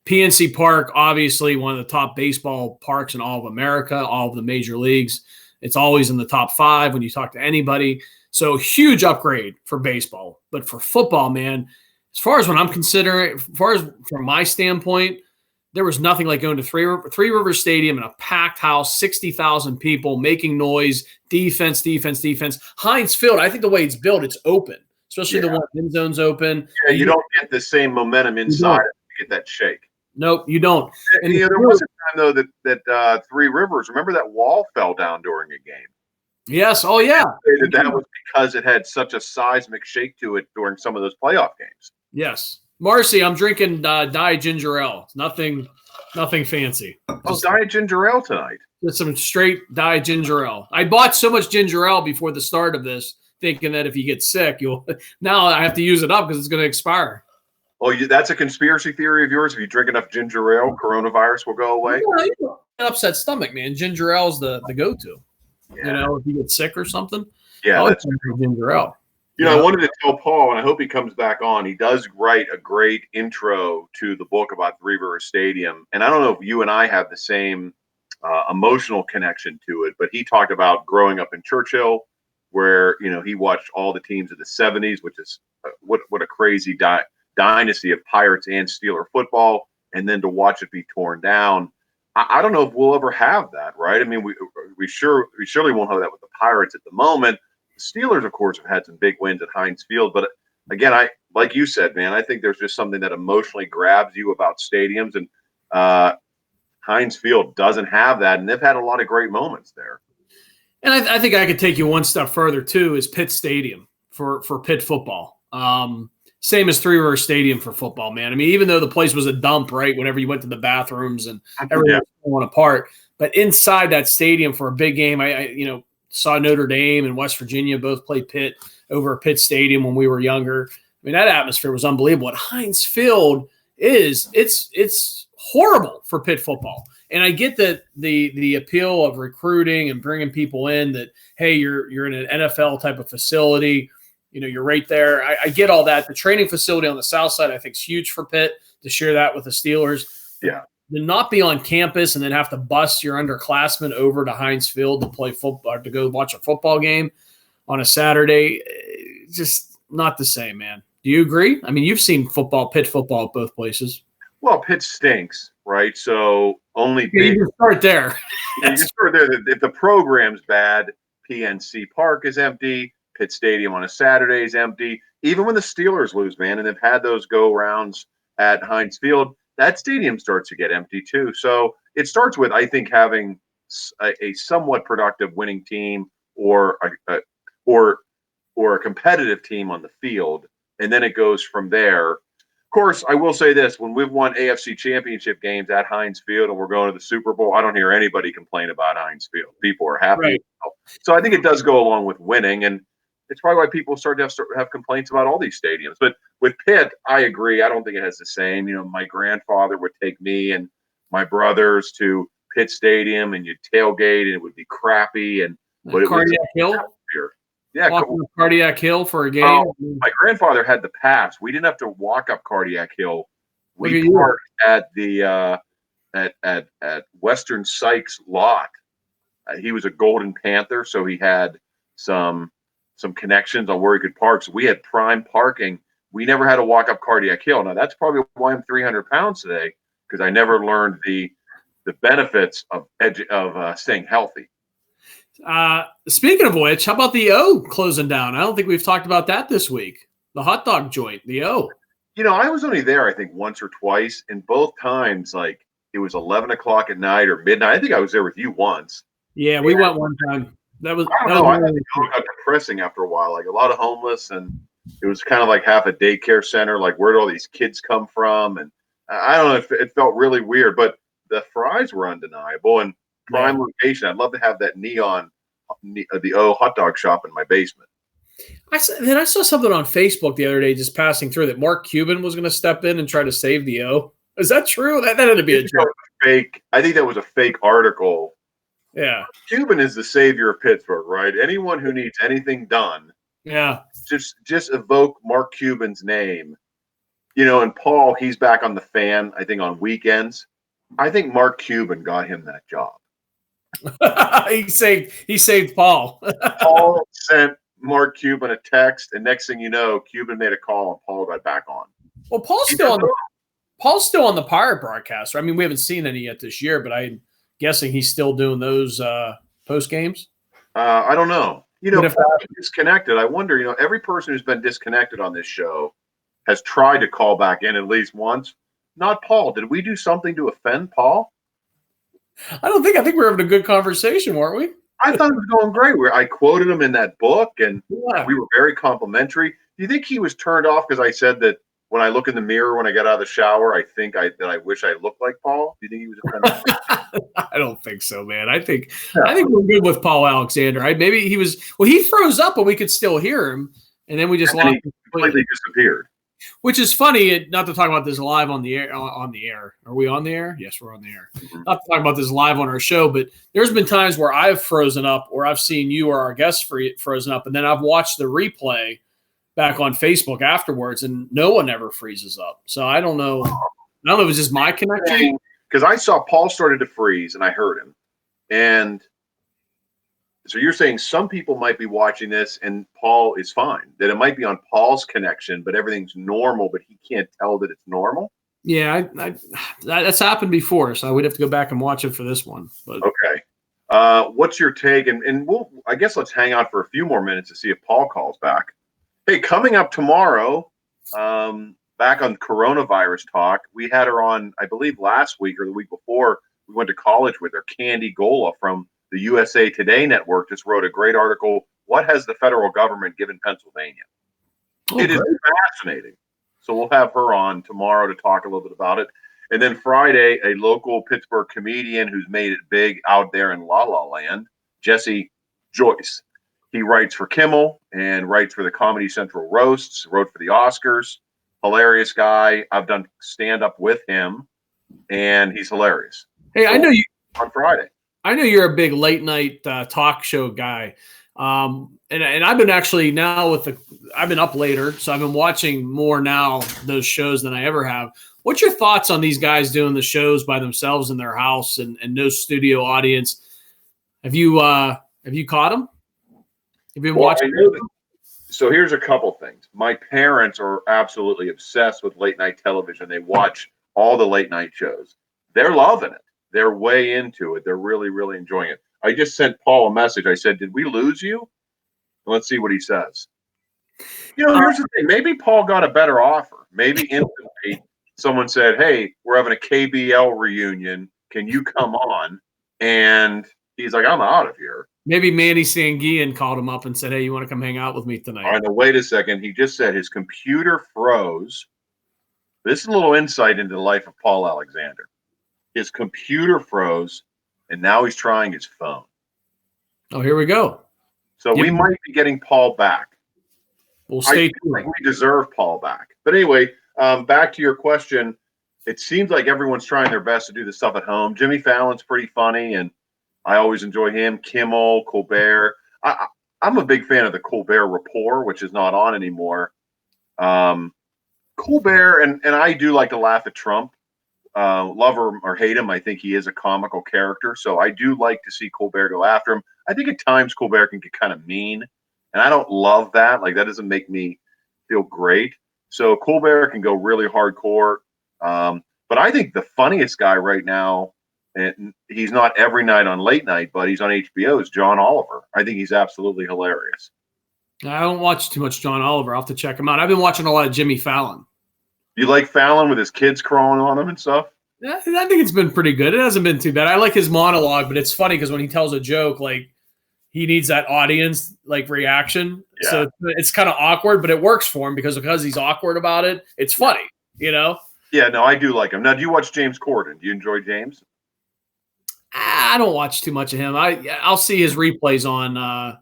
PNC Park, obviously one of the top baseball parks in all of America, all of the major leagues. It's always in the top 5 when you talk to anybody. So huge upgrade for baseball. But for football, man, as far as what I'm considering, as far as from my standpoint, there was nothing like going to Three Rivers Stadium in a packed house, 60,000 people making noise, defense. Heinz Field, I think the way it's built, it's open, especially the one end zone's open. Yeah, you don't get the same momentum inside to get that shake. Nope, you don't. And there was a time though that Three Rivers. Remember that wall fell down during a game. Yes. Oh yeah. That was because it had such a seismic shake to it during some of those playoff games. Yes. Marcy, I'm drinking Diet Ginger Ale. Nothing fancy. Diet Ginger Ale tonight. Just some straight Diet Ginger Ale. I bought so much ginger ale before the start of this, thinking that if you get sick, now I have to use it up because it's going to expire. Oh, that's a conspiracy theory of yours? If you drink enough ginger ale, coronavirus will go away? An upset stomach, man. Ginger ale's the go-to. Yeah. If you get sick or something. Yeah, that's ginger ale. I wanted to tell Paul, and I hope he comes back on. He does write a great intro to the book about Three River Stadium. And I don't know if you and I have the same emotional connection to it, but he talked about growing up in Churchill, where, he watched all the teams of the 70s, which is what a crazy dynasty of Pirates and Steeler football, and then to watch it be torn down. I don't know if we'll ever have that, right? I mean, we surely won't have that with the Pirates at the moment. The Steelers, of course, have had some big wins at Heinz Field, but again, like you said, man, I think there's just something that emotionally grabs you about stadiums, and Heinz Field doesn't have that, and they've had a lot of great moments there. And I think I could take you one step further too, is Pitt Stadium for Pitt football. Same as Three River Stadium for football, man. I mean, even though the place was a dump, right, whenever you went to the bathrooms and everything was falling apart, but inside that stadium for a big game, I saw Notre Dame and West Virginia both play Pitt over at Pitt Stadium when we were younger. I mean, that atmosphere was unbelievable. What Heinz Field it's horrible for Pitt football. And I get that the appeal of recruiting and bringing people in, that, hey, you're in an NFL type of facility, you're right there. I get all that. The training facility on the south side, I think, is huge for Pitt to share that with the Steelers. Yeah. To not be on campus and then have to bus your underclassmen over to Heinz Field to play football, or to go watch a football game on a Saturday, just not the same, man. Do you agree? I mean, you've seen Pitt football at both places. Well, Pitt stinks, right? So only you can start there. You can start there. If the program's bad, PNC Park is empty. Pitt Stadium on a Saturday is empty. Even when the Steelers lose, man, and they've had those go rounds at Heinz Field, that stadium starts to get empty too. So it starts with, I think, having a somewhat productive winning team or a competitive team on the field, and then it goes from there. Of course, I will say this: when we've won AFC Championship games at Heinz Field and we're going to the Super Bowl, I don't hear anybody complain about Heinz Field. People are happy. Right. So I think it does go along with winning, and it's probably why people start to have complaints about all these stadiums. But with Pitt, I agree. I don't think it has the same. My grandfather would take me and my brothers to Pitt Stadium, and you'd tailgate, and it would be crappy. But Cardiac Hill? Yeah. Cardiac Hill for a game? My grandfather had the pass. We didn't have to walk up Cardiac Hill. We parked at the at Western Sykes lot. He was a Golden Panther, so he had some connections on where he could park. So we had prime parking. We never had to walk up Cardiac Hill. Now, that's probably why I'm 300 pounds today, because I never learned the benefits of staying healthy. Speaking of which, how about the O closing down? I don't think we've talked about that this week. The hot dog joint, the O. I was only there, I think, once or twice, and both times, like, it was 11 o'clock at night or midnight. I think I was there with you once. Yeah, we went one time. I think it got depressing after a while. Like, a lot of homeless, and it was kind of like half a daycare center. Like, where do all these kids come from? And I don't know, it felt really weird, but the fries were undeniable and prime location. I'd love to have that neon, the O hot dog shop in my basement. I saw something on Facebook the other day, just passing through, that Mark Cuban was going to step in and try to save the O. Is that true? That had to be a joke. Fake. I think that was a fake article. Yeah. Cuban is the savior of Pittsburgh, right? Anyone who needs anything done, just evoke Mark Cuban's name. And Paul, he's back on the Fan, I think, on weekends. I think Mark Cuban got him that job. He saved Paul. Paul sent Mark Cuban a text, and next thing you know, Cuban made a call and Paul got back on. Well, Paul's still on Paul's still on the Pirate broadcast. I mean, we haven't seen any yet this year, but I'm guessing he's still doing those post games. I don't know. If Paul's disconnected. I wonder. Every person who's been disconnected on this show has tried to call back in at least once. Not Paul. Did we do something to offend Paul? I think we were having a good conversation, weren't we? I thought it was going great. I quoted him in that book, and we were very complimentary. Do you think he was turned off because I said that when I look in the mirror when I get out of the shower, I think that I wish I looked like Paul? Do you think he was offended? I don't think so, man. I think we're good with Paul Alexander. Maybe he was. Well, he froze up, but we could still hear him, and then we just lost him completely disappeared. Which is funny. Not to talk about this live on the air. On the air, are we on the air? Yes, we're on the air. Mm-hmm. Not to talk about this live on our show, but there's been times where I've frozen up, or I've seen you or our guests frozen up, and then I've watched the replay back on Facebook afterwards, and no one ever freezes up. So I don't know. I don't know if it's just my connection. Because I saw Paul started to freeze, and I heard him. And so you're saying some people might be watching this, and Paul is fine. That it might be on Paul's connection, but everything's normal, but he can't tell that it's normal. Yeah, that's happened before, so we'd have to go back and watch it for this one. But okay, what's your take? And I guess let's hang out for a few more minutes to see if Paul calls back. Hey, coming up tomorrow, back on coronavirus talk, we had her on, I believe, last week or the week before. We went to college with her. Candy Gola from the USA Today network just wrote a great article. What has the federal government given Pennsylvania? It is fascinating. So we'll have her on tomorrow to talk a little bit about it. And then Friday, a local Pittsburgh comedian who's made it big out there in La La Land, Jesse Joyce. He writes for Kimmel and writes for the Comedy Central Roasts, wrote for the Oscars. Hilarious guy. I've done stand-up with him, and he's hilarious. Hey, I know you on Friday. I know you're a big late night talk show guy. And I've been actually now I've been up later, so I've been watching more now those shows than I ever have. What's your thoughts on these guys doing the shows by themselves in their house and no studio audience? Have you caught them? Have you been watching? So here's a couple things. My parents are absolutely obsessed with late night television. They watch all the late night shows. They're loving it. They're way into it. They're really, really enjoying it. I just sent Paul a message. I said, did we lose you? Let's see what he says. Here's the thing. Maybe Paul got a better offer. Maybe instantly someone said, hey, we're having a KBL reunion. Can you come on? And he's like, I'm out of here. Maybe Manny Sanguian called him up and said, hey, you want to come hang out with me tonight? All right, now wait a second. He just said his computer froze. This is a little insight into the life of Paul Alexander. His computer froze, and now he's trying his phone. Oh, here we go. So we might be getting Paul back. We'll stay tuned. I think we deserve Paul back. But anyway, back to your question. It seems like everyone's trying their best to do the stuff at home. Jimmy Fallon's pretty funny, and I always enjoy him. Kimmel, Colbert. I'm a big fan of the Colbert Report, which is not on anymore. Colbert, and I do like to laugh at Trump. Love him or hate him, I think he is a comical character. So I do like to see Colbert go after him. I think at times Colbert can get kind of mean, and I don't love that. Like, that doesn't make me feel great. So Colbert can go really hardcore. But I think the funniest guy right now, and he's not every night on late night, but he's on HBO, is John Oliver. I think he's absolutely hilarious. I don't watch too much John Oliver. I'll have to check him out. I've been watching a lot of Jimmy Fallon. You like Fallon with his kids crawling on him and stuff? I think it's been pretty good. It hasn't been too bad. I like his monologue, but it's funny because when he tells a joke, like, he needs that audience reaction. Yeah. So it's kind of awkward, but it works for him because he's awkward about it. It's funny, Yeah, no, I do like him. Now, do you watch James Corden? Do you enjoy James? I don't watch too much of him. I'll see his replays on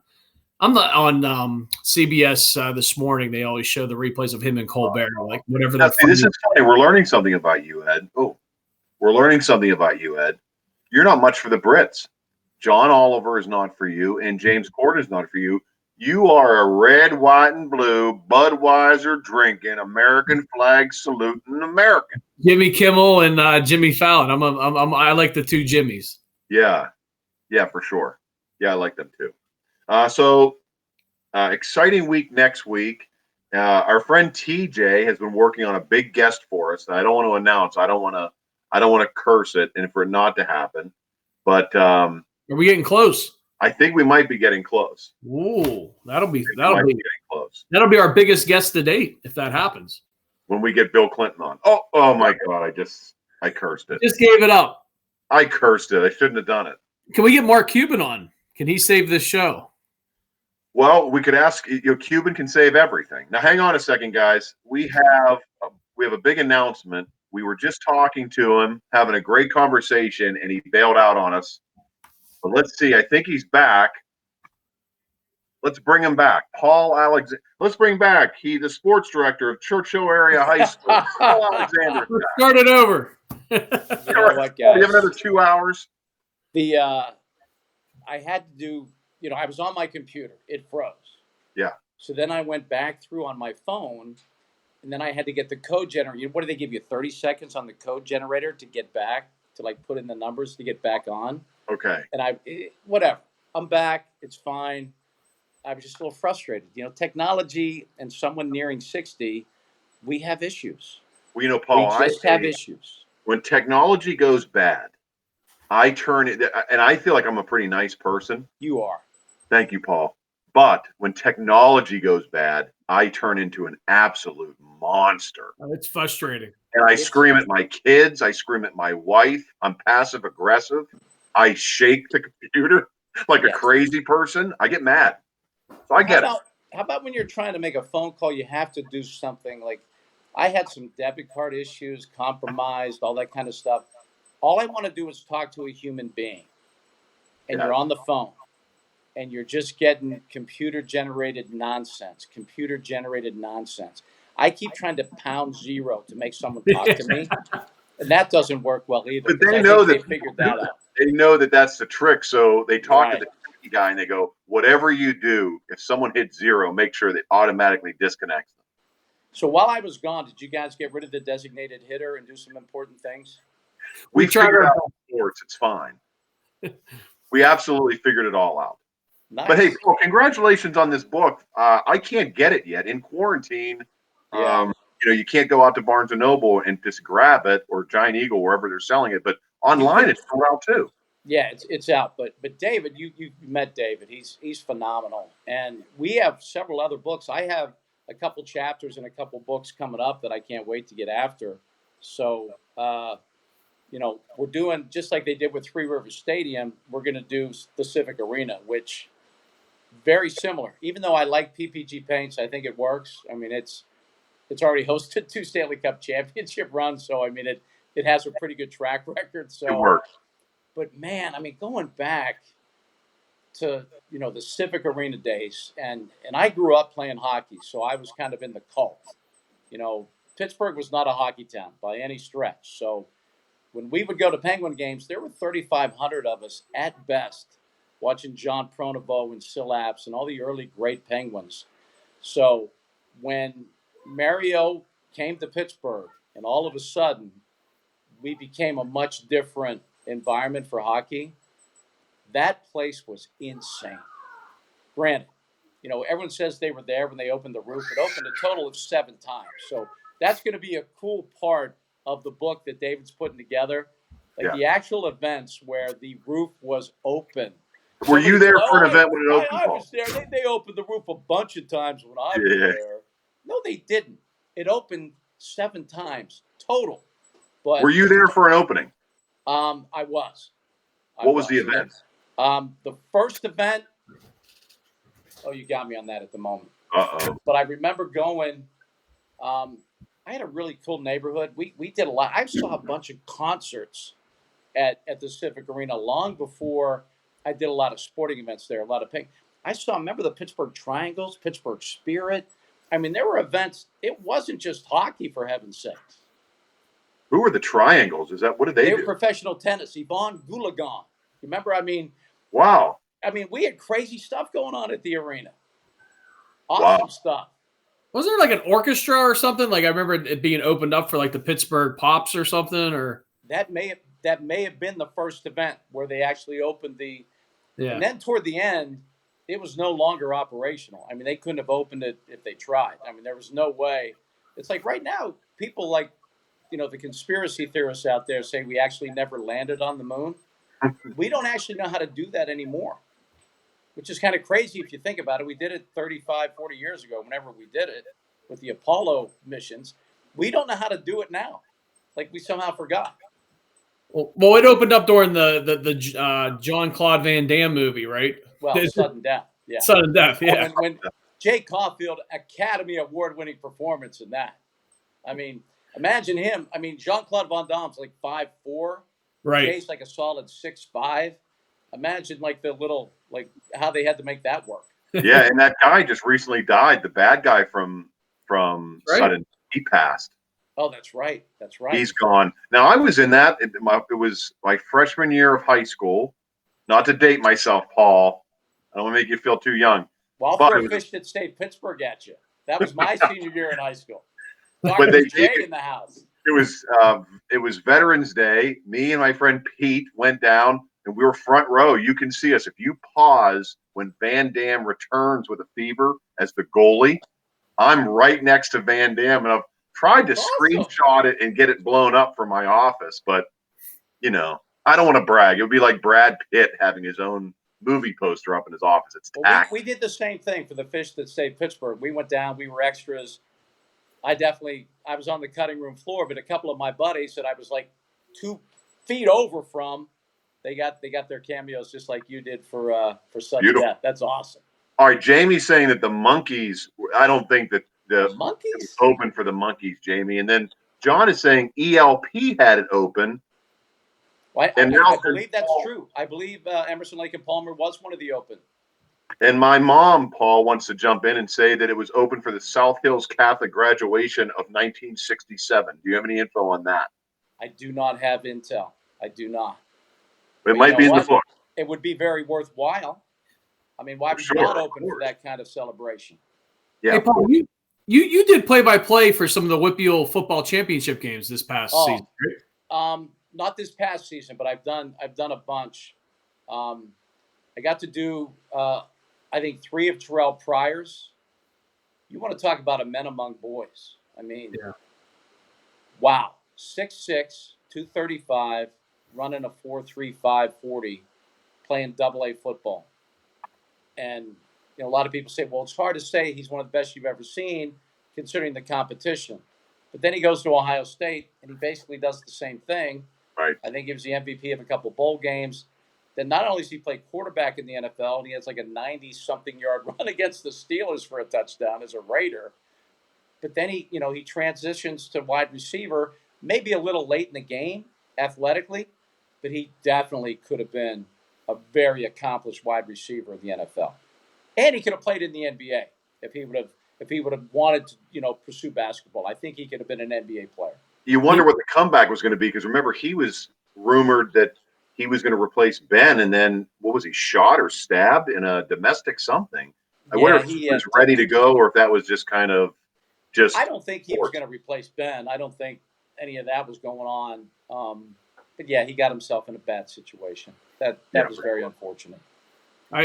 I'm not on CBS this morning. They always show the replays of him and Colbert, like whatever. Now, see, this is funny. We're learning something about you, Ed. We're learning something about you, Ed. You're not much for the Brits. John Oliver is not for you, and James Corden is not for you. You are a red, white, and blue Budweiser drinking, American flag saluting American. Jimmy Kimmel and Jimmy Fallon. I like the two Jimmys. Yeah, for sure. Yeah, I like them too. So exciting week next week. Our friend TJ has been working on a big guest for us that I don't want to announce. I don't want to curse it, and for it not to happen. But Are we getting close? I think we might be getting close. Ooh, that'll be getting close. That'll be our biggest guest to date if that happens. When we get Bill Clinton on. Oh my God! I cursed it. Just gave it up. I cursed it. I shouldn't have done it. Can we get Mark Cuban on? Can he save this show? Well, we could ask. Cuban can save everything. Now, hang on a second, guys. We have a big announcement. We were just talking to him, having a great conversation, and he bailed out on us. But let's see. I think he's back. Let's bring him back. Paul Alexander. Let's bring back. He's the sports director of Churchill Area High School. Paul Alexander. Let's start it over. You know what, guys? You have another 2 hours. I had to do. I was on my computer. It froze. Yeah. So then I went back through on my phone, and then I had to get the code generator. What do they give you? 30 seconds on the code generator to get back to put in the numbers to get back on. Okay. And whatever. I'm back. It's fine. I was just a little frustrated. Technology and someone nearing 60, we have issues. Well, Paul, we just have issues. When technology goes bad, I turn it, and I feel like I'm a pretty nice person. You are. Thank you, Paul. But when technology goes bad, I turn into an absolute monster. It's frustrating. And I scream at my kids. I scream at my wife. I'm passive aggressive. I shake the computer like a crazy person. I get mad. So I get it. How about when you're trying to make a phone call, you have to do something like I had some debit card issues, compromised, all that kind of stuff. All I want to do is talk to a human being. And you're on the phone. And you're just getting computer-generated nonsense. I keep trying to pound 0 to make someone talk to me. And that doesn't work well either. But they know they figured that out. They know that that's the trick. So they talk to the guy and they go, whatever you do, if someone hits 0, make sure that automatically disconnects them. So while I was gone, did you guys get rid of the designated hitter and do some important things? We figured out sports. It's fine. We absolutely figured it all out. Nice. But hey, Paul, congratulations on this book. I can't get it yet in quarantine. Yeah. You can't go out to Barnes & Noble and just grab it, or Giant Eagle, wherever they're selling it. But online, it's sold out too. Yeah, it's out. But David, you met David. He's phenomenal. And we have several other books. I have a couple chapters and a couple books coming up that I can't wait to get after. So, we're doing, just like they did with Three Rivers Stadium, we're going to do the Civic Arena, which very similar. Even though I like PPG paints, I think it works. I mean, it's already hosted 2 Stanley Cup championship runs, so I mean it has a pretty good track record. So it works. But man, I mean, going back to the Civic Arena days, and I grew up playing hockey, so I was kind of in the cult. Pittsburgh was not a hockey town by any stretch. So when we would go to Penguin games, there were 3,500 of us at best, watching John Pronovost and Sillaps and all the early great Penguins. So when Mario came to Pittsburgh, and all of a sudden we became a much different environment for hockey, that place was insane. Granted, everyone says they were there when they opened the roof. It opened a total of 7 times. So that's going to be a cool part of the book that David's putting together. The actual events where the roof was open. Were you there for an event when it opened? I was there. They opened the roof a bunch of times when I was there. No, they didn't. It opened 7 times total. But were you there for an opening? I was. What was the event? The first event. Oh, you got me on that at the moment. Uh-oh. But I remember going. I had a really cool neighborhood. We did a lot. I saw a bunch of concerts at the Civic Arena long before I did a lot of sporting events there. Remember the Pittsburgh Triangles, Pittsburgh Spirit. I mean, there were events. It wasn't just hockey, for heaven's sakes. Who were the Triangles? What did they do? They were professional tennis. Yvonne Goulagon. Remember? I mean, wow. I mean, we had crazy stuff going on at the arena. Awesome stuff. Wasn't there like an orchestra or something? Like I remember it being opened up for like the Pittsburgh Pops or something, or that may have been the first event where they actually opened the. Yeah. And then toward the end, it was no longer operational. I mean, they couldn't have opened it if they tried. I mean, there was no way. It's like right now, people like, the conspiracy theorists out there say we actually never landed on the moon. We don't actually know how to do that anymore, which is kind of crazy if you think about it. We did it 35, 40 years ago, whenever we did it with the Apollo missions. We don't know how to do it now. Like we somehow forgot. Well, it opened up during the John Claude Van Damme movie, right? Well, sudden death. Yeah. Sudden death, yeah. When Jake Caulfield, Academy Award-winning performance in that. I mean, imagine him. I mean, Jean-Claude Van Damme's like 5'4". Right. Jake's like a solid 6'5". Imagine like how they had to make that work. Yeah, and that guy just recently died. The bad guy from Sudden, he passed. Oh, that's right. That's right. He's gone. Now, I was in that. It was my freshman year of high school. Not to date myself, Paul. I don't want to make you feel too young. Well, I'll throw Fish That Stayed Pittsburgh at you. That was my senior year in high school. But they Jay in the house. It was Veterans Day. Me and my friend Pete went down, and we were front row. You can see us. If you pause when Van Damme returns with a fever as the goalie, I'm right next to Van Damme, and I've tried to screenshot it and get it blown up from my office, but I don't want to brag. It would be like Brad Pitt having his own movie poster up in his office. It's tacked. We did the same thing for the Fish That Stayed Pittsburgh. We went down. We were extras. I was on the cutting room floor, but a couple of my buddies that I was like 2 feet over from, they got their cameos just like you did for Sudden Death. That's awesome. All right, Jamie's saying that the Monkees. I don't think that the Monkees open for the Monkees, Jamie. And then John is saying ELP had it open. Well, I believe that's true. I believe Emerson, Lake and Palmer was one of the open. And my mom, Paul, wants to jump in and say that it was open for the South Hills Catholic graduation of 1967. Do you have any info on that? I do not have intel. I do not. It might be in the book. It would be very worthwhile. I mean, why would you not open for that kind of celebration? Yeah. Hey, Paul, you did play-by-play for some of the WPIAL football championship games this past season, right? Not this past season, but I've done a bunch. I got to do I think 3 of Terrell Pryor's. You want to talk about a men among boys? I mean, wow, 6'6", 235, running a 4.35 40, playing AA football. And a lot of people say, well, it's hard to say he's one of the best you've ever seen, considering the competition. But then he goes to Ohio State, and he basically does the same thing. Right. I think he was the MVP of a couple bowl games. Then not only does he play quarterback in the NFL, and he has like a 90-something yard run against the Steelers for a touchdown as a Raider. But then he transitions to wide receiver, maybe a little late in the game athletically, but he definitely could have been a very accomplished wide receiver in the NFL. And he could have played in the NBA if he would have wanted to, pursue basketball. I think he could have been an NBA player. You wonder what the comeback was going to be, because remember, he was rumored that he was going to replace Ben, and then what was he, shot or stabbed in a domestic something? I wonder if he was ready to go, or if that was just kind of I don't think he was going to replace Ben. I don't think any of that was going on. But yeah, he got himself in a bad situation. That was very unfortunate. Go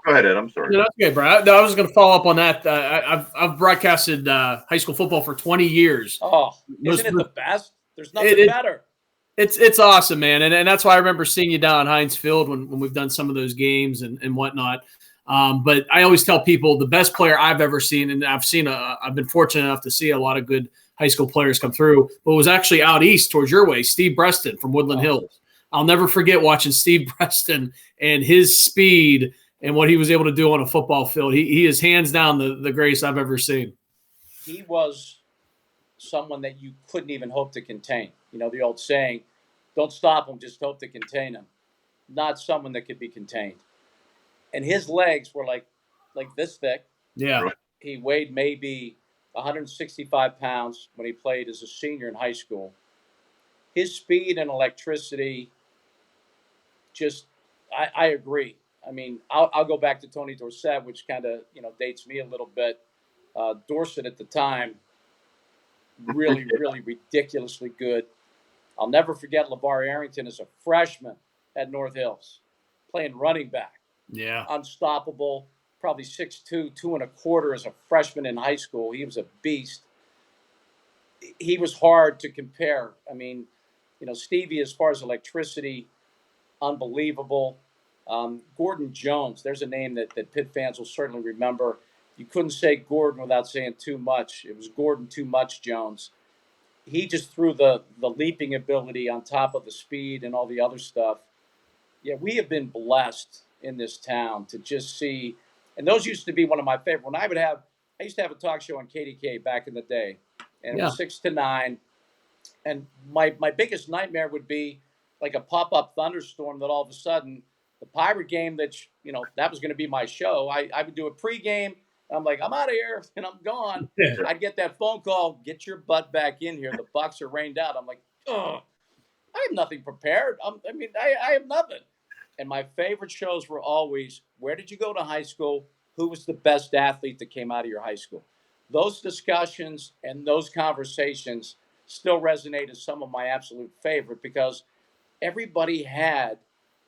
ahead, Ed. I'm sorry. No, that's okay, bro. I was going to follow up on that. I've broadcasted high school football for 20 years. Oh, isn't it the best? There's nothing better. It's awesome, man, and that's why I remember seeing you down at Heinz Field when we've done some of those games and whatnot. But I always tell people the best player I've ever seen, and I've been fortunate enough to see a lot of good high school players come through, but was actually out east towards your way, Steve Breston from Woodland Hills. I'll never forget watching Steve Breston and his speed and what he was able to do on a football field. He is hands down the greatest I've ever seen. He was someone that you couldn't even hope to contain. The old saying, don't stop him, just hope to contain him. Not someone that could be contained. And his legs were like this thick. Yeah. He weighed maybe 165 pounds when he played as a senior in high school. His speed and electricity, I agree. I mean, I'll go back to Tony Dorsett, which kind of, dates me a little bit. Dorsett at the time, really, really ridiculously good. I'll never forget LeVar Arrington as a freshman at North Hills, playing running back. Yeah. Unstoppable, probably 6'2", 2.25 as a freshman in high school. He was a beast. He was hard to compare. I mean, Stevie, as far as electricity, unbelievable. Gordon Jones, there's a name that Pitt fans will certainly remember. You couldn't say Gordon without saying too much. It was Gordon Too Much Jones. He just threw the leaping ability on top of the speed and all the other stuff. Yeah, we have been blessed in this town to just see, and those used to be one of my favorite. I used to have a talk show on KDK back in the day, and it was 6 to 9. And my biggest nightmare would be like a pop-up thunderstorm that all of a sudden the Pirate game that was going to be my show. I would do a pregame. I'm like, I'm out of here and I'm gone. Yeah. I'd get that phone call, get your butt back in here. The Bucks are rained out. I'm like, oh, I have nothing prepared. I have nothing. And my favorite shows were always, where did you go to high school? Who was the best athlete that came out of your high school? Those discussions and those conversations still resonate as some of my absolute favorite because everybody had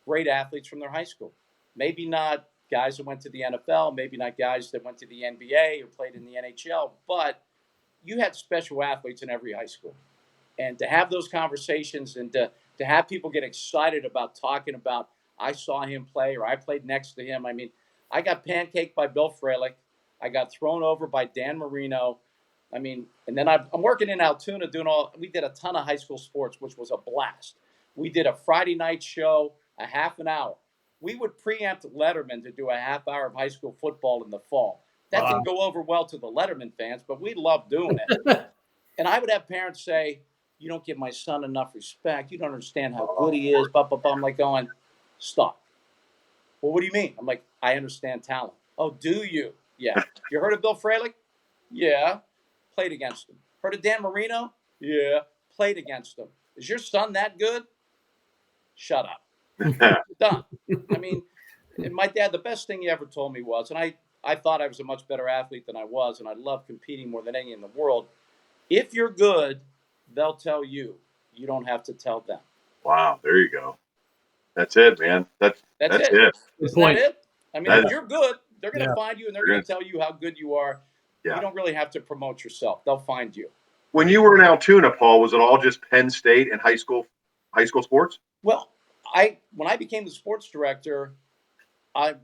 great athletes from their high school. Maybe not guys that went to the NFL, maybe not guys that went to the NBA or played in the NHL, but you had special athletes in every high school. And to have those conversations and to have people get excited about talking about, I saw him play or I played next to him. I mean, I got pancaked by Bill Fralick. I got thrown over by Dan Marino. I mean, and then I'm working in Altoona we did a ton of high school sports, which was a blast. We did a Friday night show, a half an hour. We would preempt Letterman to do a half hour of high school football in the fall. That didn't go over well to the Letterman fans, but we loved doing it. And I would have parents say, you don't give my son enough respect. You don't understand how good he is. Blah, blah, blah. I'm like going, stop. Well, what do you mean? I'm like, I understand talent. Oh, do you? Yeah. You heard of Bill Fralick? Yeah. Played against him. Heard of Dan Marino? Yeah. Played against him. Is your son that good? Shut up. Done. I mean, and my dad, the best thing he ever told me was, and I thought I was a much better athlete than I was, and I love competing more than any in the world. If you're good, they'll tell you. You don't have to tell them. Wow, there you go. That's it, man. That's it. Isn't that it? I mean, if you're good, they're going to find you and they're going to tell you how good you are. Yeah. You don't really have to promote yourself. They'll find you. When you were in Altoona, Paul, was it all just Penn State and high school sports? Well, when I became the sports director,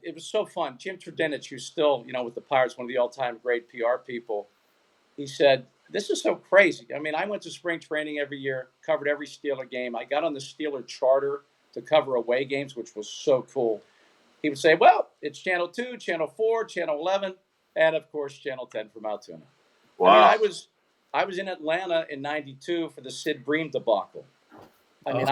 it was so fun. Jim Trudinich, who's still, with the Pirates, one of the all-time great PR people, he said, this is so crazy. I mean, I went to spring training every year, covered every Steeler game. I got on the Steeler charter to cover away games, which was so cool. He would say, well, it's Channel 2, Channel 4, Channel 11, and, of course, Channel 10 from Altoona. Wow. I mean, I was in Atlanta in 92 for the Sid Bream debacle. I mean,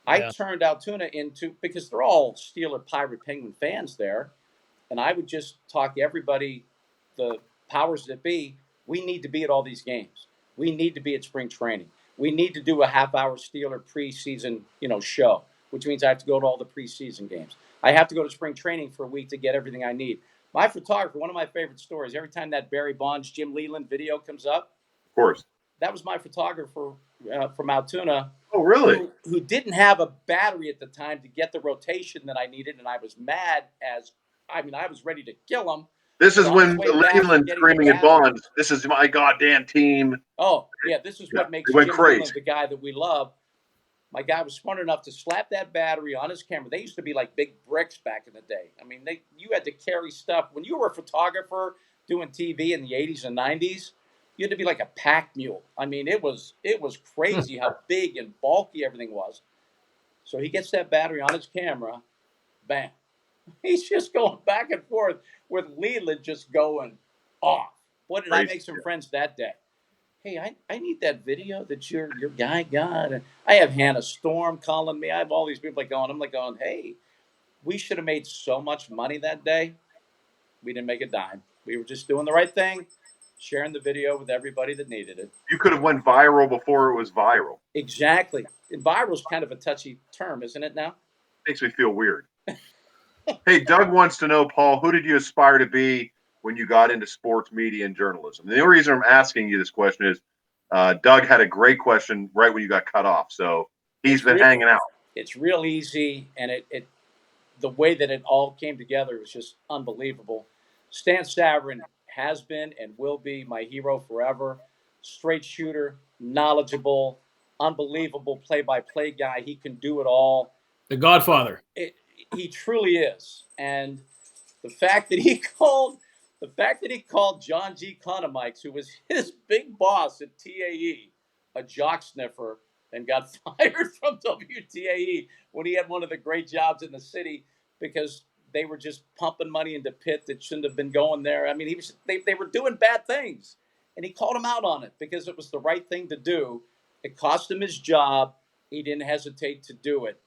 I turned Altoona into, because they're all Steeler, Pirate, Penguin fans there, and I would just talk to everybody, the powers that be, we need to be at all these games. We need to be at spring training. We need to do a half-hour Steeler preseason, show, which means I have to go to all the preseason games. I have to go to spring training for a week to get everything I need. My photographer, one of my favorite stories, every time that Barry Bonds, Jim Leland video comes up, of course, that was my photographer from Altoona. Oh, really? Who didn't have a battery at the time to get the rotation that I needed, and I was mad I was ready to kill him. This is when Leland screaming at Bonds, this is my goddamn team. Oh, yeah, this is what makes Jim Leland the guy that we love. My guy was smart enough to slap that battery on his camera. They used to be like big bricks back in the day. I mean, you had to carry stuff. When you were a photographer doing TV in the 80s and 90s, you had to be like a pack mule. I mean, it was crazy how big and bulky everything was. So he gets that battery on his camera, bam. He's just going back and forth with Leland just going off. What did I make some friends that day? Hey, I need that video that your guy got. And I have Hannah Storm calling me. I have all these people I'm going, hey, we should have made so much money that day. We didn't make a dime. We were just doing the right thing, sharing the video with everybody that needed it. You could have went viral before it was viral. Exactly. And viral is kind of a touchy term, isn't it now? Makes me feel weird. Hey, Doug wants to know, Paul, who did you aspire to be when you got into sports media and journalism? And the only reason I'm asking you this question is Doug had a great question right when you got cut off. So he's been hanging out. It's real easy. And the way that it all came together was just unbelievable. Stan Savran has been and will be my hero forever. Straight shooter, knowledgeable, unbelievable play-by-play guy. He can do it all. The Godfather. He truly is. And the fact that he called John G. Connemikes, who was his big boss at TAE, a jock sniffer, and got fired from WTAE when he had one of the great jobs in the city because they were just pumping money into Pitt that shouldn't have been going there. I mean, they were doing bad things, and he called him out on it because it was the right thing to do. It cost him his job. He didn't hesitate to do it.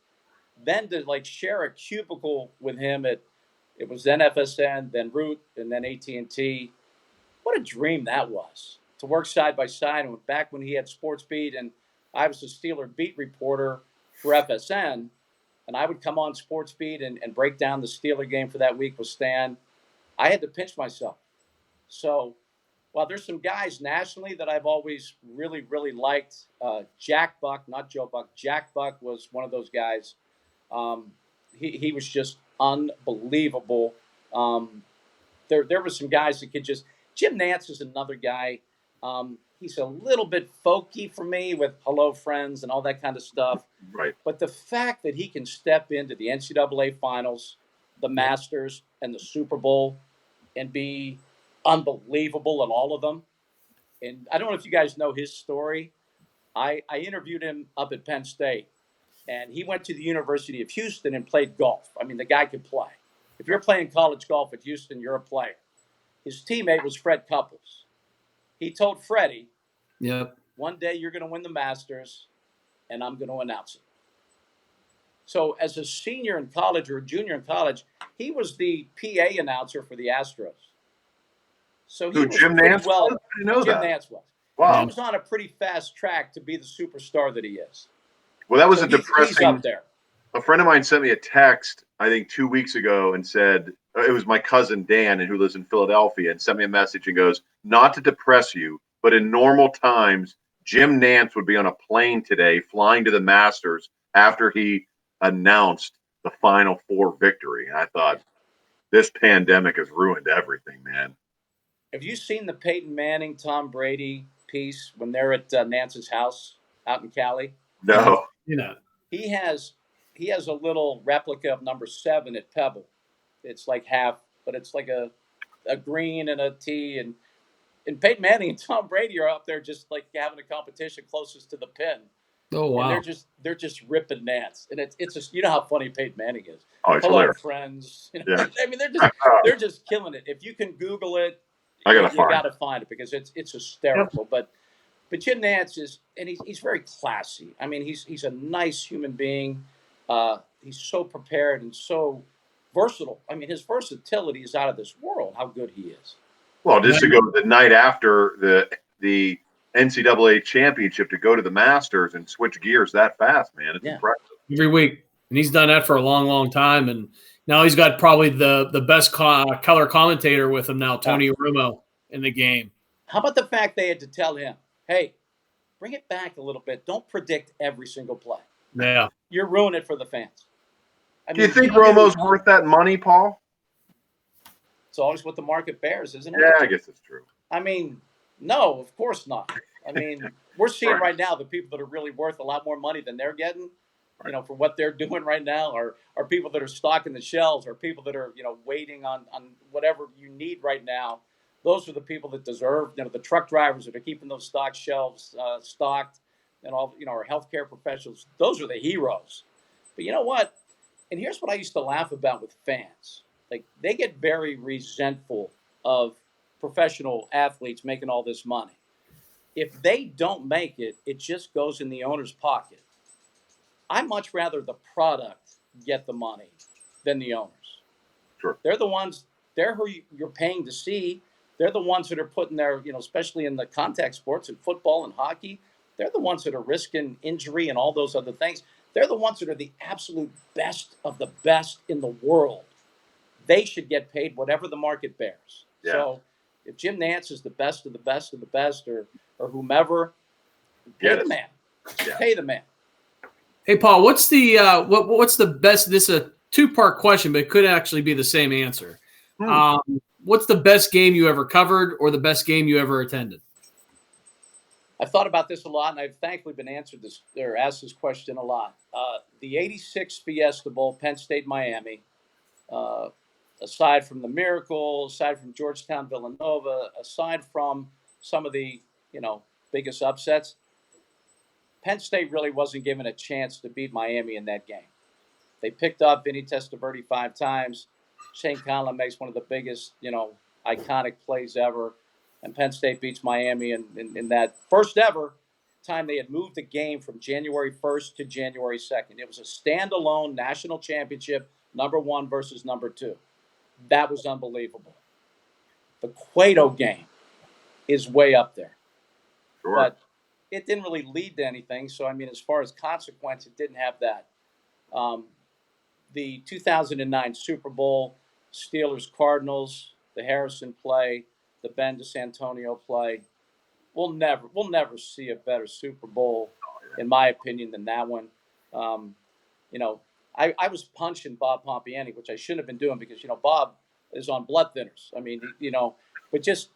Then to share a cubicle with him it was then FSN, then Root, and then AT&T. What a dream that was, to work side by side. And back when he had Sports Beat and I was a Steeler beat reporter for FSN, and I would come on Sports Beat and break down the Steeler game for that week with Stan. I had to pinch myself. So while there's some guys nationally that I've always really, really liked, Jack Buck, not Joe Buck, Jack Buck was one of those guys. He was just unbelievable. There were some guys that could just. Jim Nantz is another guy. He's a little bit folky for me with Hello Friends and all that kind of stuff. Right. But the fact that he can step into the NCAA finals, the Masters, and the Super Bowl and be unbelievable in all of them. And I don't know if you guys know his story. I interviewed him up at Penn State, and he went to the University of Houston and played golf. I mean, the guy could play. If you're playing college golf at Houston, you're a player. His teammate was Fred Couples. He told Freddie, "Yep, one day you're going to win the Masters, and I'm going to announce it." So as a senior in college or a junior in college, he was the PA announcer for the Astros. So he was Jim pretty Nantz well. was? I didn't know Jim that. Nantz was. Wow. He was on a pretty fast track to be the superstar that he is. Well, that was So a he's depressing. up there. A friend of mine sent me a text, I think 2 weeks ago, and said, it was my cousin Dan, and who lives in Philadelphia, and sent me a message and goes, not to depress you, but in normal times, Jim Nantz would be on a plane today flying to the Masters after he announced the Final Four victory. And I thought, this pandemic has ruined everything, man. Have you seen the Peyton Manning, Tom Brady piece when they're at Nance's house out in Cali? No. you know, He has a little replica of number 7 at Pebble. It's like half, but it's like a green and a tee. And Peyton Manning and Tom Brady are up there just like having a competition closest to the pin. oh wow, And they're just ripping Nance. And it's just, you know how funny Peyton Manning is. Oh, it's Hello, hilarious. friends. You know, Yeah. I mean, they're just killing it. If you can Google it, you gotta find it because it's hysterical. But Jim Nantz is, and he's very classy. I mean, he's a nice human being. He's so prepared and so versatile. I mean, his versatility is out of this world. How good he is. Well, just to go the night after the NCAA championship to go to the Masters and switch gears that fast, man, it's impressive. every week, and he's done that for a long, long time. And now he's got probably the best color commentator with him now, Tony Romo, in the game. How about the fact they had to tell him, hey, bring it back a little bit. Don't predict every single play. Yeah. You're ruining it for the fans. Do you think Romo's worth that money, Paul? It's always what the market bears, isn't it? Yeah, I guess it's true. I mean, no, of course not. I mean, we're seeing right now the people that are really worth a lot more money than they're getting, you know, for what they're doing right now, are people that are stocking the shelves, or people that are, you know, waiting on whatever you need right now. Those are the people that deserve, you know, the truck drivers that are keeping those stock shelves stocked, and all, you know, our healthcare professionals. Those are the heroes. But you know what? And here's what I used to laugh about with fans. Like, they get very resentful of professional athletes making all this money. If they don't make it, it just goes in the owner's pocket. I much rather the product get the money than the owners. Sure. They're the ones, they're who you're paying to see. They're the ones that are putting their, you know, especially in the contact sports and football and hockey, they're the ones that are risking injury and all those other things. They're the ones that are the absolute best of the best in the world. They should get paid whatever the market bears. Yeah. So if Jim Nantz is the best of the best of the best, or whomever, pay the man. Yeah. Pay the man. Hey, Paul, what's the what's the best? This is a two-part question, but it could actually be the same answer. Hmm. What's the best game you ever covered or the best game you ever attended? I've thought about this a lot, and I've thankfully been asked this question a lot. The '86 Fiesta Bowl, Penn State, Miami. Aside from the Miracle, aside from Georgetown, Villanova, aside from some of the biggest upsets, Penn State really wasn't given a chance to beat Miami in that game. They picked up Vinny Testaverde 5 times. Shane Conlon makes one of the biggest, iconic plays ever. And Penn State beats Miami in that first ever time they had moved the game from January 1st to January 2nd. It was a standalone national championship, number 1 versus number 2. That was unbelievable. The Cueto game is way up there. Sure. But it didn't really lead to anything. So, as far as consequence, it didn't have that. The 2009 Super Bowl, Steelers-Cardinals, the Harrison play, the Ben DeSantonio play. We'll never see a better Super Bowl, in my opinion, than that one. I was punching Bob Pompiani, which I shouldn't have been doing because, Bob is on blood thinners. But just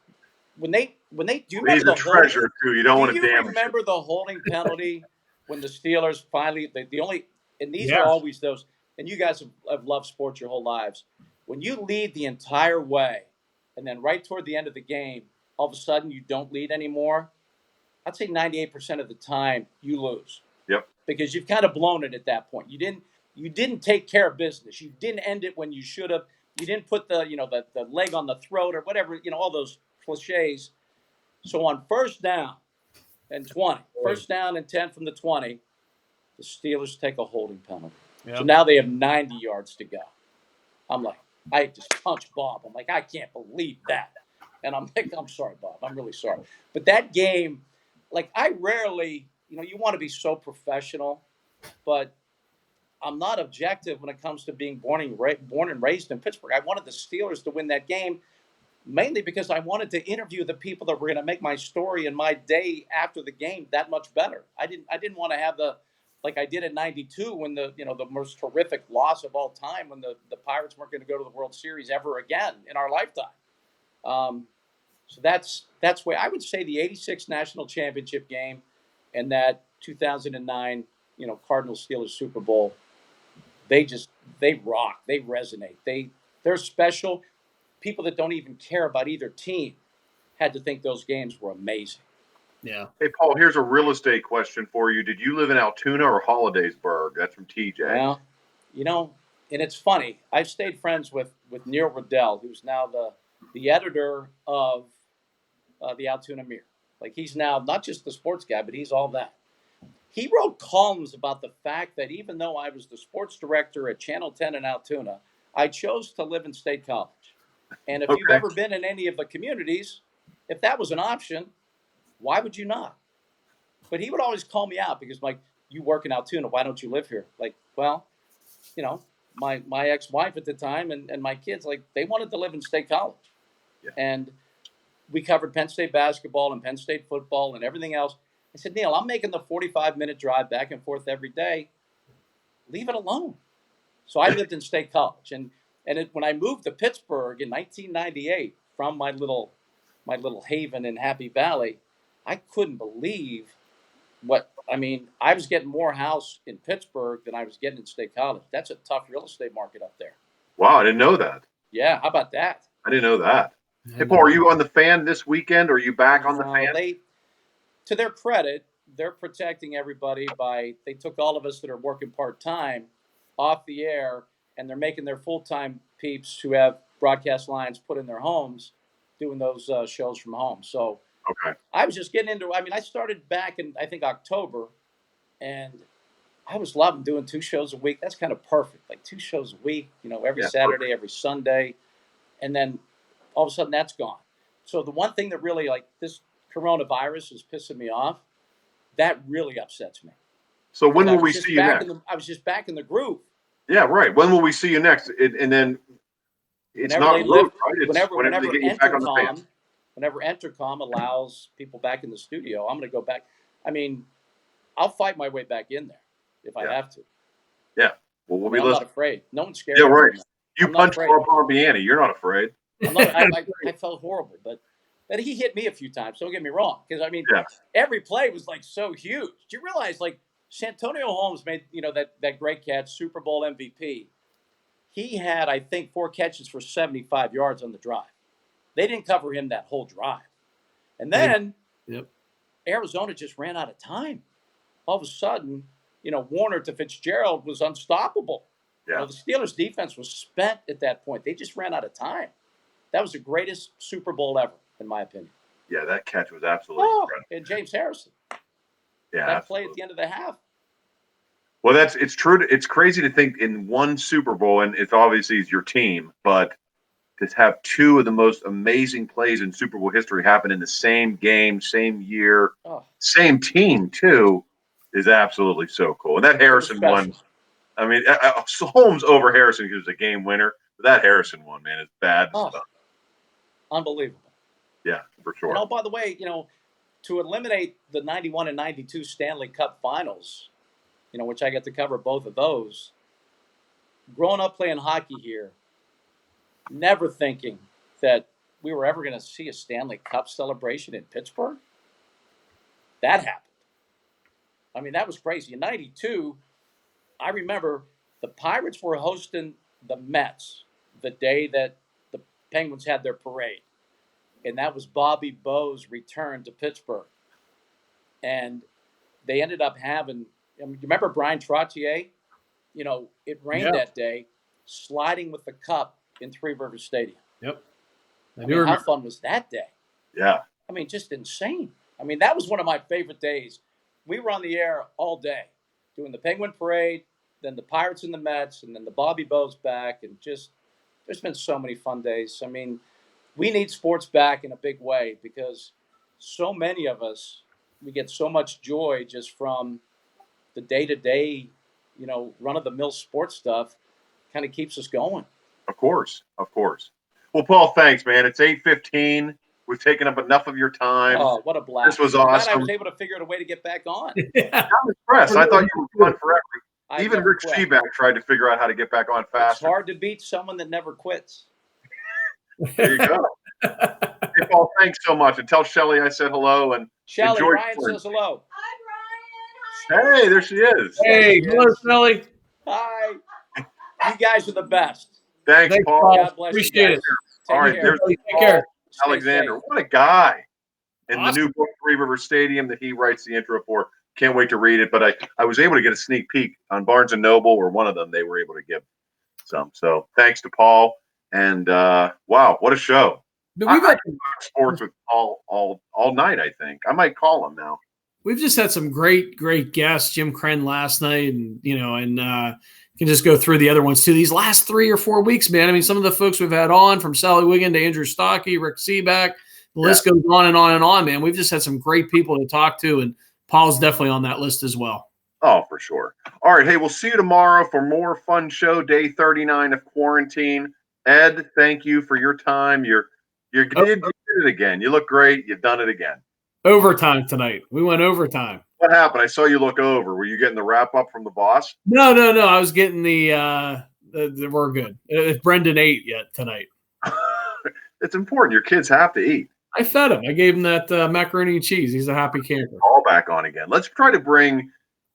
when they do you He's remember a treasure too. You don't want to do you damage remember the holding penalty when the Steelers finally the only and these Yes. are always those, and you guys have loved sports your whole lives. When you lead the entire way and then right toward the end of the game, all of a sudden you don't lead anymore, I'd say 98% of the time you lose. Yep. Because you've kind of blown it at that point. You didn't take care of business. You didn't end it when you should have. You didn't put the leg on the throat or whatever, all those cliches. So on first down and 20, first down and 10 from the 20, the Steelers take a holding penalty. Yep. So now they have 90 yards to go. I'm like, I just punched Bob. I'm like, I can't believe that. And I'm like, I'm sorry, Bob. I'm really sorry. But that game, I rarely, you want to be so professional, but I'm not objective when it comes to being born and raised in Pittsburgh. I wanted the Steelers to win that game, mainly because I wanted to interview the people that were going to make my story and my day after the game that much better. I didn't want to have like I did in '92 when the most horrific loss of all time, when the Pirates weren't going to go to the World Series ever again in our lifetime. So that's why I would say the '86 National Championship game and that 2009 Cardinals Steelers Super Bowl. They rock. They resonate. They're special. People that don't even care about either team had to think those games were amazing. Yeah. Hey, Paul, here's a real estate question for you. Did you live in Altoona or Hollidaysburg? That's from TJ. Well, and it's funny. I've stayed friends with Neil Riddell, who's now the editor of the Altoona Mirror. He's now not just the sports guy, but he's all that. He wrote columns about the fact that even though I was the sports director at Channel 10 in Altoona, I chose to live in State College. And if you've ever been in any of the communities, if that was an option, why would you not? But he would always call me out because, you work in Altoona, why don't you live here? My ex-wife at the time and my kids, they wanted to live in State College. Yeah. And we covered Penn State basketball and Penn State football and everything else. I said, Neil, I'm making the 45-minute drive back and forth every day. Leave it alone. So I lived in State College. And when I moved to Pittsburgh in 1998 from my little haven in Happy Valley, I couldn't believe I was getting more house in Pittsburgh than I was getting in State College. That's a tough real estate market up there. Wow, I didn't know that. Yeah, how about that? I didn't know that. Hey, Paul, are you on the Fan this weekend? Or are you back on the Fan? To their credit, they're protecting everybody they took all of us that are working part-time off the air, and they're making their full-time peeps who have broadcast lines put in their homes doing those shows from home. So I was just getting into I started back in, I think, October, and I was loving doing 2 shows a week. That's kind of perfect, 2 shows a week, every Saturday, every Sunday. And then all of a sudden that's gone. So the one thing that really, this coronavirus is pissing me off, that really upsets me. So when will we see you next? I was just back in the groove. Yeah, right. When will we see you next? And then it's not groove, right? It's whenever they get you back on the Fan. Whenever Entercom allows people back in the studio, I'm going to go back. I'll fight my way back in there if I have to. Yeah. Well, we'll I be mean, I'm not listening. afraid. No one's scared. Yeah, of me. right. You I'm not punched afraid. Bob Barbieri. You're not afraid. I'm not, I felt horrible, but he hit me a few times. Don't get me wrong, because I mean, Yeah. every play was like so huge. Do you realize, like, Santonio Holmes made that great catch, Super Bowl MVP. He had, I think, 4 catches for 75 yards on the drive. They didn't cover him that whole drive, and then Arizona just ran out of time. All of a sudden, Warner to Fitzgerald was unstoppable. Yeah. The Steelers' defense was spent at that point. They just ran out of time. That was the greatest Super Bowl ever, in my opinion. Yeah, that catch was absolutely incredible. And James Harrison. Yeah, that absolutely. play at the end of the half. Well, it's true. It's crazy to think in one Super Bowl, and it's obviously your team, but to have 2 of the most amazing plays in Super Bowl history happen in the same game, same year, same team too, is absolutely so cool. And that Harrison one, I mean, Holmes over Harrison because it was a game winner, but that Harrison one, man, is bad stuff. Unbelievable. Yeah, for sure. And by the way, to eliminate the 91 and 92 Stanley Cup finals, which I get to cover both of those, growing up playing hockey here, never thinking that we were ever going to see a Stanley Cup celebration in Pittsburgh. That happened. I mean, that was crazy. In 92, I remember the Pirates were hosting the Mets the day that the Penguins had their parade. And that was Bobby Bowe's return to Pittsburgh. And they ended up having, you remember Brian Trottier? It rained that day, sliding with the cup in Three Rivers Stadium. Yep. I mean, how fun was that day? Yeah. I mean, just insane. I mean, that was one of my favorite days. We were on the air all day doing the Penguin Parade, then the Pirates and the Mets, and then the Bobby Bowe's back. And just, there's been so many fun days. I mean, we need sports back in a big way because so many of us, we get so much joy just from the day-to-day, run-of-the-mill sports stuff. Kind of keeps us going. Of course. Well, Paul, thanks, man. It's 8:15. We've taken up enough of your time. Oh, what a blast. This was I'm glad awesome. I was able to figure out a way to get back on. I'm impressed. I thought you were fun forever. Even Rick Seaback tried to figure out how to get back on faster. It's hard to beat someone that never quits. There you go. Hey, Paul, thanks so much. And tell Shelly I said hello. And Shelly, enjoy Ryan says hello. Hi, Brian. Hey, there she is. Hey, hello, Shelly. Hi. You guys are the best. Thanks, Paul. God bless Appreciate you it. All right, there's Take Paul care. Alexander. What a guy. And Awesome. the new book, Three River Stadium, that he writes the intro for. Can't wait to read it. But I was able to get a sneak peek on Barnes & Noble, or one of them. They were able to give some. So thanks to Paul. And wow, what a show. We've I talk sports with Paul all night, I think. I might call him now. We've just had some great guests. Jim Krenn last night, and can just go through the other ones too. These last 3 or 4 weeks, man. I mean, some of the folks we've had on, from Sally Wiggin to Andrew Stockey, Rick Seaback, the list goes on and on and on, man. We've just had some great people to talk to, and Paul's definitely on that list as well. Oh, for sure. All right. Hey, we'll see you tomorrow for more fun show, day 39 of quarantine. Ed, thank you for your time. You did it again. You look great. You've done it again. Overtime tonight. We went overtime. What happened? I saw you look over. Were you getting the wrap up from the boss? No. I was getting the we're good. Brendan ate yet tonight. It's important. Your kids have to eat. I fed him. I gave him that macaroni and cheese. He's a happy camper. All back on again. Let's try to bring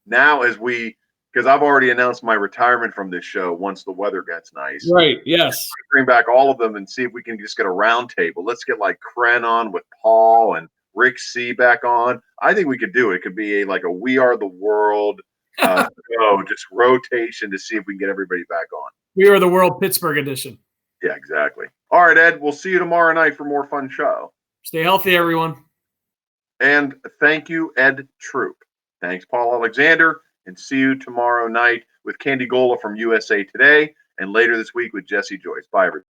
now, because I've already announced my retirement from this show once the weather gets nice. Right. Yes. Bring back all of them and see if we can just get a round table. Let's get like Krenn on with Paul and Rick Seaback on. I think we could do it. It could be like a We Are the World just rotation to see if we can get everybody back on. We Are the World Pittsburgh edition. Yeah, exactly. All right, Ed, we'll see you tomorrow night for more fun show. Stay healthy, everyone. And thank you, Ed Troop. Thanks, Paul Alexander. And see you tomorrow night with Candy Gola from USA Today, and later this week with Jesse Joyce. Bye, everybody.